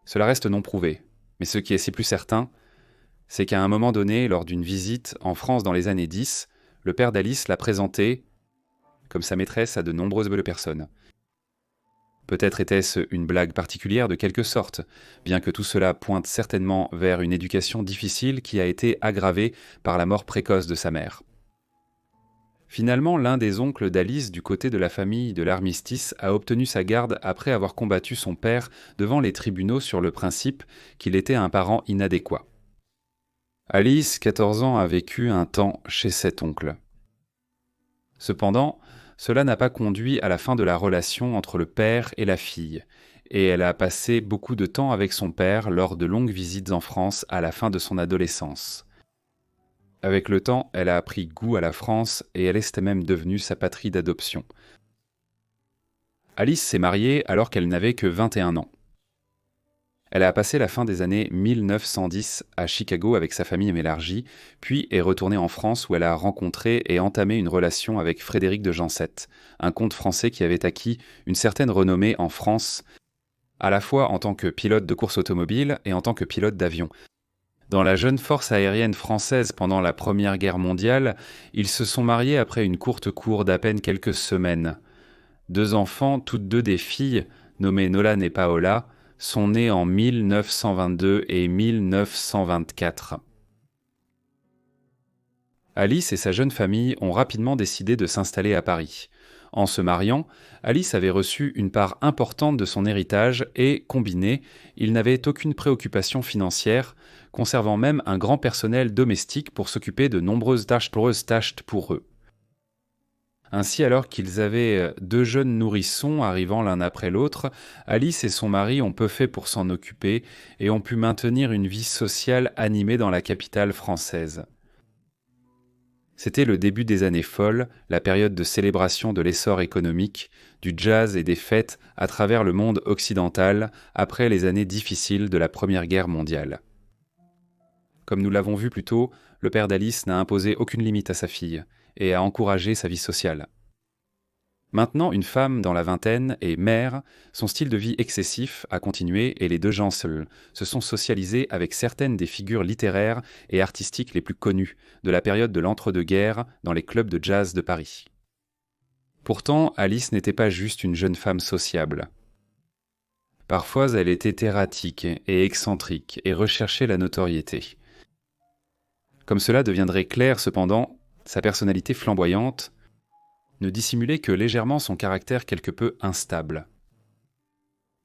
Cela reste non prouvé, mais ce qui est si plus certain, c'est qu'à un moment donné, lors d'une visite en France dans les années 10, le père d'Alice l'a présentée comme sa maîtresse à de nombreuses belles personnes. Peut-être était-ce une blague particulière de quelque sorte, bien que tout cela pointe certainement vers une éducation difficile qui a été aggravée par la mort précoce de sa mère. Finalement, l'un des oncles d'Alice du côté de la famille de l'Armistice a obtenu sa garde après avoir combattu son père devant les tribunaux sur le principe qu'il était un parent inadéquat. Alice, 14 ans, a vécu un temps chez cet oncle. Cependant, cela n'a pas conduit à la fin de la relation entre le père et la fille, et elle a passé beaucoup de temps avec son père lors de longues visites en France à la fin de son adolescence. Avec le temps, elle a pris goût à la France et elle est même devenue sa patrie d'adoption. Alice s'est mariée alors qu'elle n'avait que 21 ans. Elle a passé la fin des années 1910 à Chicago avec sa famille élargie, puis est retournée en France où elle a rencontré et entamé une relation avec Frédéric de Gencette, un comte français qui avait acquis une certaine renommée en France, à la fois en tant que pilote de course automobile et en tant que pilote d'avion. Dans la jeune force aérienne française pendant la Première Guerre mondiale, ils se sont mariés après une courte cour d'à peine quelques semaines. 2 enfants, toutes deux des filles, nommées Nolan et Paola, sont nés en 1922 et 1924. Alice et sa jeune famille ont rapidement décidé de s'installer à Paris. En se mariant, Alice avait reçu une part importante de son héritage et, combiné, ils n'avaient aucune préoccupation financière, conservant même un grand personnel domestique pour s'occuper de nombreuses tâches pour eux. Ainsi, alors qu'ils avaient 2 jeunes nourrissons arrivant l'un après l'autre, Alice et son mari ont peu fait pour s'en occuper et ont pu maintenir une vie sociale animée dans la capitale française. C'était le début des années folles, la période de célébration de l'essor économique, du jazz et des fêtes à travers le monde occidental après les années difficiles de la Première Guerre mondiale. Comme nous l'avons vu plus tôt, le père d'Alice n'a imposé aucune limite à sa fille et a encouragé sa vie sociale. Maintenant, une femme dans la vingtaine et mère, son style de vie excessif a continué et les 2 gens seuls se sont socialisés avec certaines des figures littéraires et artistiques les plus connues de la période de l'entre-deux-guerres dans les clubs de jazz de Paris. Pourtant, Alice n'était pas juste une jeune femme sociable. Parfois, elle était erratique et excentrique et recherchait la notoriété. Comme cela deviendrait clair cependant, sa personnalité flamboyante ne dissimulait que légèrement son caractère quelque peu instable.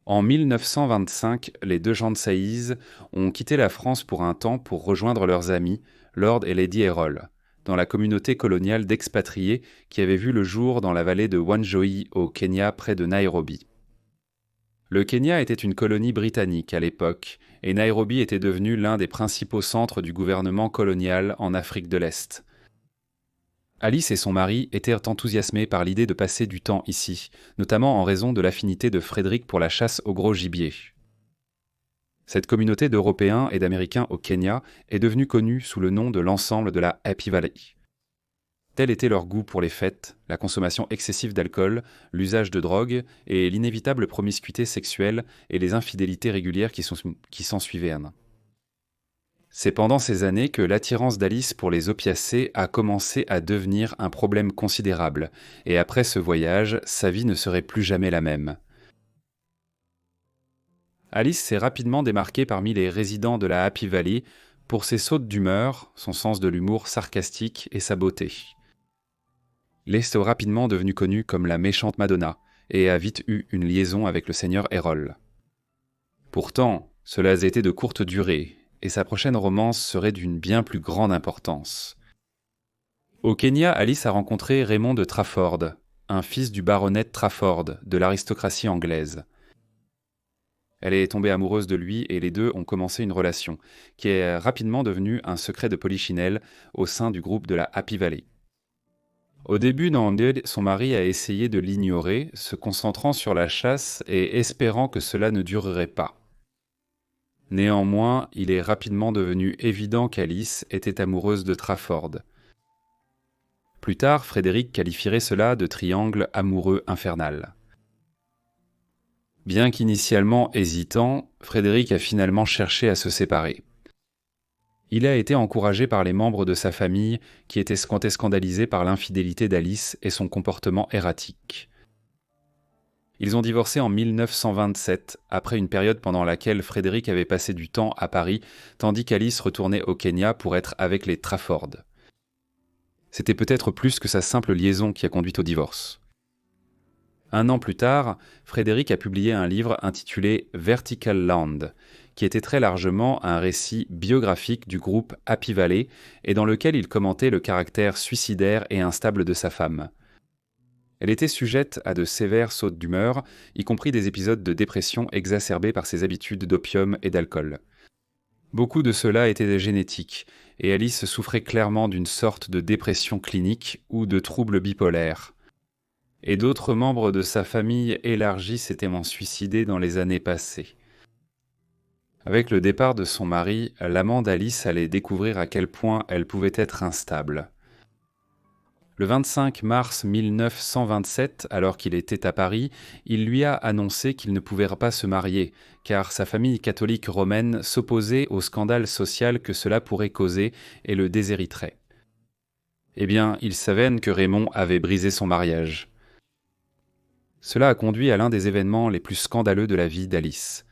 En 1925, les 2 gens de Saïse ont quitté la France pour un temps pour rejoindre leurs amis, Lord et Lady Errol, dans la communauté coloniale d'expatriés qui avait vu le jour dans la vallée de Wanjoi au Kenya près de Nairobi. Le Kenya était une colonie britannique à l'époque, et Nairobi était devenu l'un des principaux centres du gouvernement colonial en Afrique de l'Est. Alice et son mari étaient enthousiasmés par l'idée de passer du temps ici, notamment en raison de l'affinité de Frédéric pour la chasse au gros gibier. Cette communauté d'Européens et d'Américains au Kenya est devenue connue sous le nom de l'ensemble de la Happy Valley. Tel était leur goût pour les fêtes, la consommation excessive d'alcool, l'usage de drogue et l'inévitable promiscuité sexuelle et les infidélités régulières qui s'ensuivaient. C'est pendant ces années que l'attirance d'Alice pour les opiacés a commencé à devenir un problème considérable, et après ce voyage, sa vie ne serait plus jamais la même. Alice s'est rapidement démarquée parmi les résidents de la Happy Valley pour ses sautes d'humeur, son sens de l'humour sarcastique et sa beauté. Elle est rapidement devenue connue comme la méchante Madonna et a vite eu une liaison avec le seigneur Errol. Pourtant, cela a été de courte durée, et sa prochaine romance serait d'une bien plus grande importance. Au Kenya, Alice a rencontré Raymond de Trafford, un fils du baronet Trafford de l'aristocratie anglaise. Elle est tombée amoureuse de lui et les deux ont commencé une relation, qui est rapidement devenue un secret de polichinelle au sein du groupe de la Happy Valley. Au début, son mari a essayé de l'ignorer, se concentrant sur la chasse et espérant que cela ne durerait pas. Néanmoins, il est rapidement devenu évident qu'Alice était amoureuse de Trafford. Plus tard, Frédéric qualifierait cela de triangle amoureux infernal. Bien qu'initialement hésitant, Frédéric a finalement cherché à se séparer. Il a été encouragé par les membres de sa famille qui étaient scandalisés par l'infidélité d'Alice et son comportement erratique. Ils ont divorcé en 1927, après une période pendant laquelle Frédéric avait passé du temps à Paris, tandis qu'Alice retournait au Kenya pour être avec les Trafford. C'était peut-être plus que sa simple liaison qui a conduit au divorce. Un an plus tard, Frédéric a publié un livre intitulé Vertical Land, qui était très largement un récit biographique du groupe Happy Valley et dans lequel il commentait le caractère suicidaire et instable de sa femme. Elle était sujette à de sévères sautes d'humeur, y compris des épisodes de dépression exacerbés par ses habitudes d'opium et d'alcool. Beaucoup de cela était génétique, et Alice souffrait clairement d'une sorte de dépression clinique ou de troubles bipolaires. Et d'autres membres de sa famille élargie s'étaient suicidés dans les années passées. Avec le départ de son mari, l'amant d'Alice allait découvrir à quel point elle pouvait être instable. Le 25 mars 1927, alors qu'il était à Paris, il lui a annoncé qu'il ne pouvait pas se marier, car sa famille catholique romaine s'opposait au scandale social que cela pourrait causer et le déshériterait. Eh bien, il s'avère que Raymond avait brisé son mariage. Cela a conduit à l'un des événements les plus scandaleux de la vie d'Alice.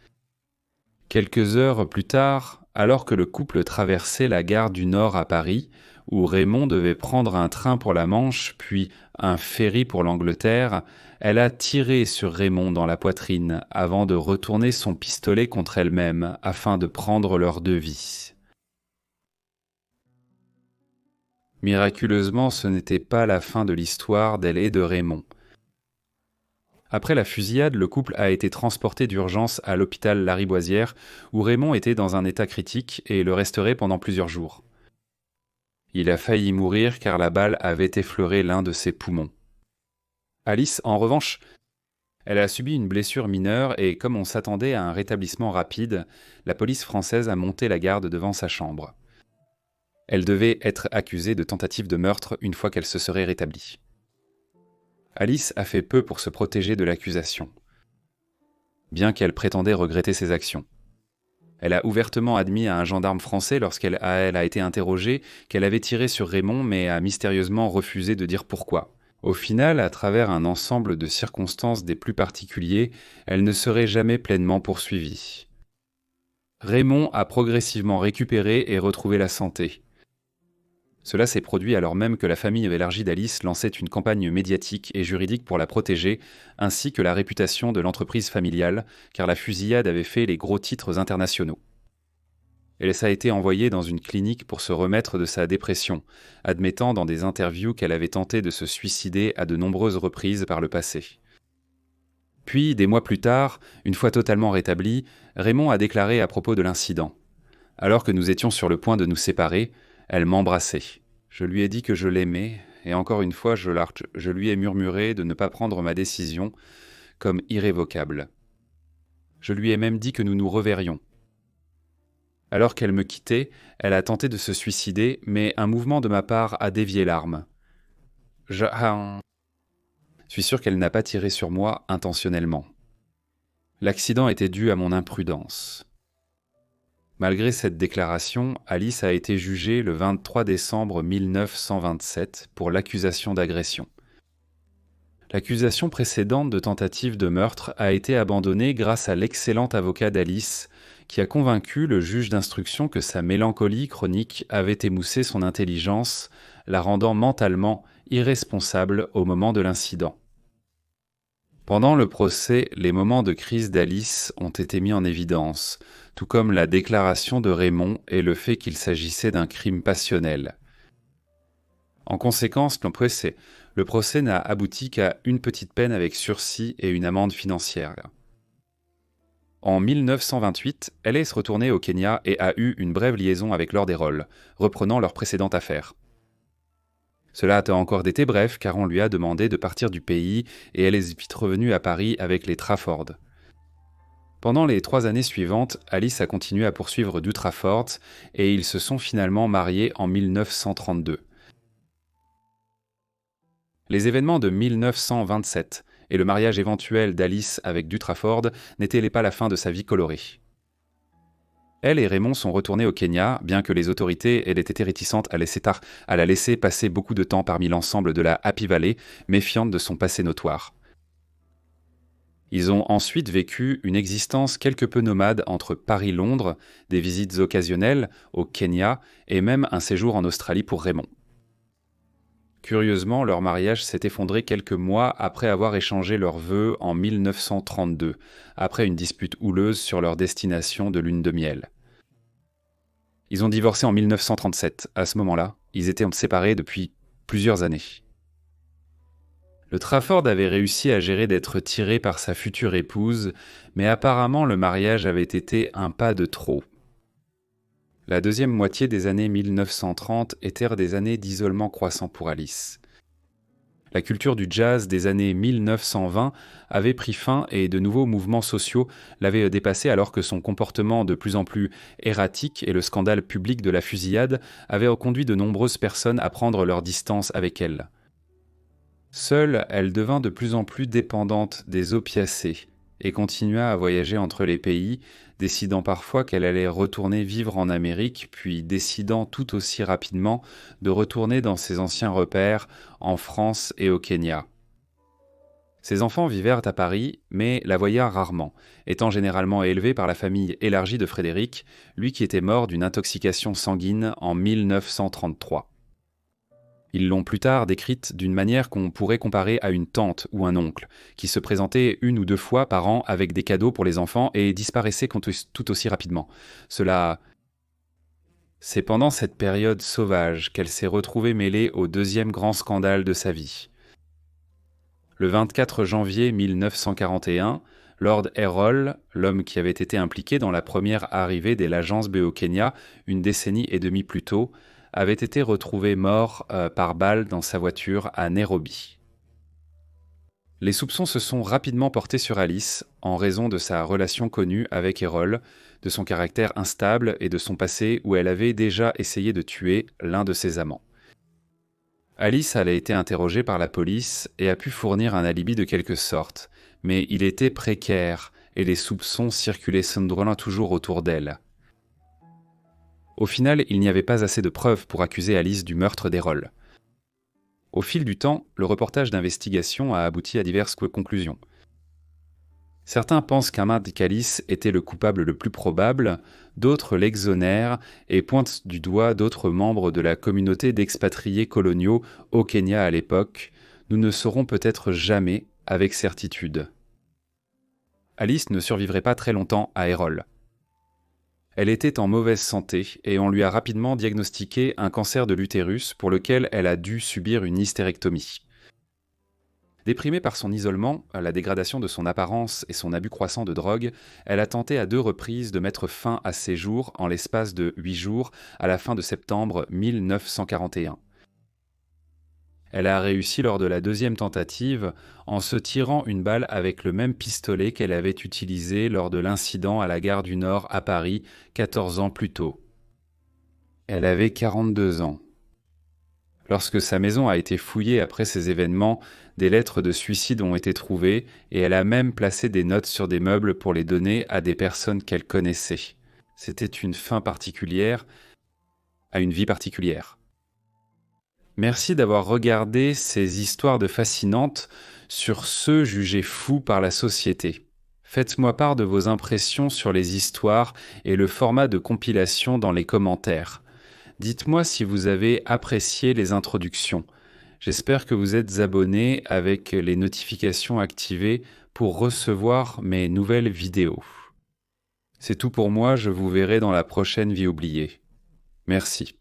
Quelques heures plus tard, alors que le couple traversait la gare du Nord à Paris, où Raymond devait prendre un train pour la Manche, puis un ferry pour l'Angleterre, elle a tiré sur Raymond dans la poitrine avant de retourner son pistolet contre elle-même afin de prendre leur vie. Miraculeusement, ce n'était pas la fin de l'histoire d'elle et de Raymond. Après la fusillade, le couple a été transporté d'urgence à l'hôpital Lariboisière, où Raymond était dans un état critique et le resterait pendant plusieurs jours. Il a failli mourir car la balle avait effleuré l'un de ses poumons. Alice, en revanche, elle a subi une blessure mineure et comme on s'attendait à un rétablissement rapide, la police française a monté la garde devant sa chambre. Elle devait être accusée de tentative de meurtre une fois qu'elle se serait rétablie. Alice a fait peu pour se protéger de l'accusation, bien qu'elle prétendait regretter ses actions. Elle a ouvertement admis à un gendarme français lorsqu'elle a été interrogée qu'elle avait tiré sur Raymond mais a mystérieusement refusé de dire pourquoi. Au final, à travers un ensemble de circonstances des plus particuliers, elle ne serait jamais pleinement poursuivie. Raymond a progressivement récupéré et retrouvé la santé. Cela s'est produit alors même que la famille élargie d'Alice lançait une campagne médiatique et juridique pour la protéger, ainsi que la réputation de l'entreprise familiale, car la fusillade avait fait les gros titres internationaux. Elle a été envoyée dans une clinique pour se remettre de sa dépression, admettant dans des interviews qu'elle avait tenté de se suicider à de nombreuses reprises par le passé. Puis, des mois plus tard, une fois totalement rétabli, Raymond a déclaré à propos de l'incident. « Alors que nous étions sur le point de nous séparer, elle m'embrassait. Je lui ai dit que je l'aimais, et encore une fois, je lui ai murmuré de ne pas prendre ma décision comme irrévocable. Je lui ai même dit que nous nous reverrions. Alors qu'elle me quittait, elle a tenté de se suicider, mais un mouvement de ma part a dévié l'arme. Je suis sûr qu'elle n'a pas tiré sur moi intentionnellement. L'accident était dû à mon imprudence. Malgré cette déclaration, Alice a été jugée le 23 décembre 1927 pour l'accusation d'agression. L'accusation précédente de tentative de meurtre a été abandonnée grâce à l'excellent avocat d'Alice, qui a convaincu le juge d'instruction que sa mélancolie chronique avait émoussé son intelligence, la rendant mentalement irresponsable au moment de l'incident. Pendant le procès, les moments de crise d'Alice ont été mis en évidence, tout comme la déclaration de Raymond et le fait qu'il s'agissait d'un crime passionnel. En conséquence, le procès n'a abouti qu'à une petite peine avec sursis et une amende financière. En 1928, elle est retournée au Kenya et a eu une brève liaison avec Lord Errol, reprenant leur précédente affaire. Cela a encore été bref car on lui a demandé de partir du pays et elle est vite revenue à Paris avec les Trafford. Pendant les 3 années suivantes, Alice a continué à poursuivre du Trafford et ils se sont finalement mariés en 1932. Les événements de 1927 et le mariage éventuel d'Alice avec du Trafford n'étaient pas la fin de sa vie colorée. Elle et Raymond sont retournés au Kenya, bien que les autorités aient été réticentes à la laisser passer beaucoup de temps parmi l'ensemble de la Happy Valley, méfiantes de son passé notoire. Ils ont ensuite vécu une existence quelque peu nomade entre Paris-Londres, des visites occasionnelles au Kenya et même un séjour en Australie pour Raymond. Curieusement, leur mariage s'est effondré quelques mois après avoir échangé leurs vœux en 1932, après une dispute houleuse sur leur destination de lune de miel. Ils ont divorcé en 1937. À ce moment-là, ils étaient séparés depuis plusieurs années. Le Trafford avait réussi à gérer d'être tiré par sa future épouse, mais apparemment le mariage avait été un pas de trop. La deuxième moitié des années 1930 étaient des années d'isolement croissant pour Alice. La culture du jazz des années 1920 avait pris fin et de nouveaux mouvements sociaux l'avaient dépassé alors que son comportement de plus en plus erratique et le scandale public de la fusillade avaient conduit de nombreuses personnes à prendre leur distance avec elle. Seule, elle devint de plus en plus dépendante des opiacés et continua à voyager entre les pays, décidant parfois qu'elle allait retourner vivre en Amérique, puis décidant tout aussi rapidement de retourner dans ses anciens repères en France et au Kenya. Ses enfants vivèrent à Paris, mais la voyèrent rarement, étant généralement élevés par la famille élargie de Frédéric, lui qui était mort d'une intoxication sanguine en 1933. Ils l'ont plus tard décrite d'une manière qu'on pourrait comparer à une tante ou un oncle, qui se présentait 1 ou 2 fois par an avec des cadeaux pour les enfants et disparaissait tout aussi rapidement. C'est pendant cette période sauvage qu'elle s'est retrouvée mêlée au deuxième grand scandale de sa vie. Le 24 janvier 1941, Lord Errol, l'homme qui avait été impliqué dans la première arrivée des L'Agence B au Kenya, une décennie et demie plus tôt, avait été retrouvé mort par balle dans sa voiture à Nairobi. Les soupçons se sont rapidement portés sur Alice en raison de sa relation connue avec Errol, de son caractère instable et de son passé où elle avait déjà essayé de tuer l'un de ses amants. Alice a été interrogée par la police et a pu fournir un alibi de quelque sorte, mais il était précaire et les soupçons circulaient toujours autour d'elle. Au final, il n'y avait pas assez de preuves pour accuser Alice du meurtre d'Errol. Au fil du temps, le reportage d'investigation a abouti à diverses conclusions. Certains pensent qu'Alice était le coupable le plus probable, d'autres l'exonèrent et pointent du doigt d'autres membres de la communauté d'expatriés coloniaux au Kenya à l'époque. Nous ne saurons peut-être jamais avec certitude. Alice ne survivrait pas très longtemps à Errol. Elle était en mauvaise santé et on lui a rapidement diagnostiqué un cancer de l'utérus pour lequel elle a dû subir une hystérectomie. Déprimée par son isolement, la dégradation de son apparence et son abus croissant de drogue, elle a tenté à 2 reprises de mettre fin à ses jours en l'espace de 8 jours à la fin de septembre 1941. Elle a réussi lors de la 2e tentative en se tirant une balle avec le même pistolet qu'elle avait utilisé lors de l'incident à la gare du Nord à Paris 14 ans plus tôt. Elle avait 42 ans. Lorsque sa maison a été fouillée après ces événements, des lettres de suicide ont été trouvées et elle a même placé des notes sur des meubles pour les donner à des personnes qu'elle connaissait. C'était une fin particulière à une vie particulière. Merci d'avoir regardé ces histoires de fascinantes sur ceux jugés fous par la société. Faites-moi part de vos impressions sur les histoires et le format de compilation dans les commentaires. Dites-moi si vous avez apprécié les introductions. J'espère que vous êtes abonnés avec les notifications activées pour recevoir mes nouvelles vidéos. C'est tout pour moi, je vous verrai dans la prochaine vie oubliée. Merci.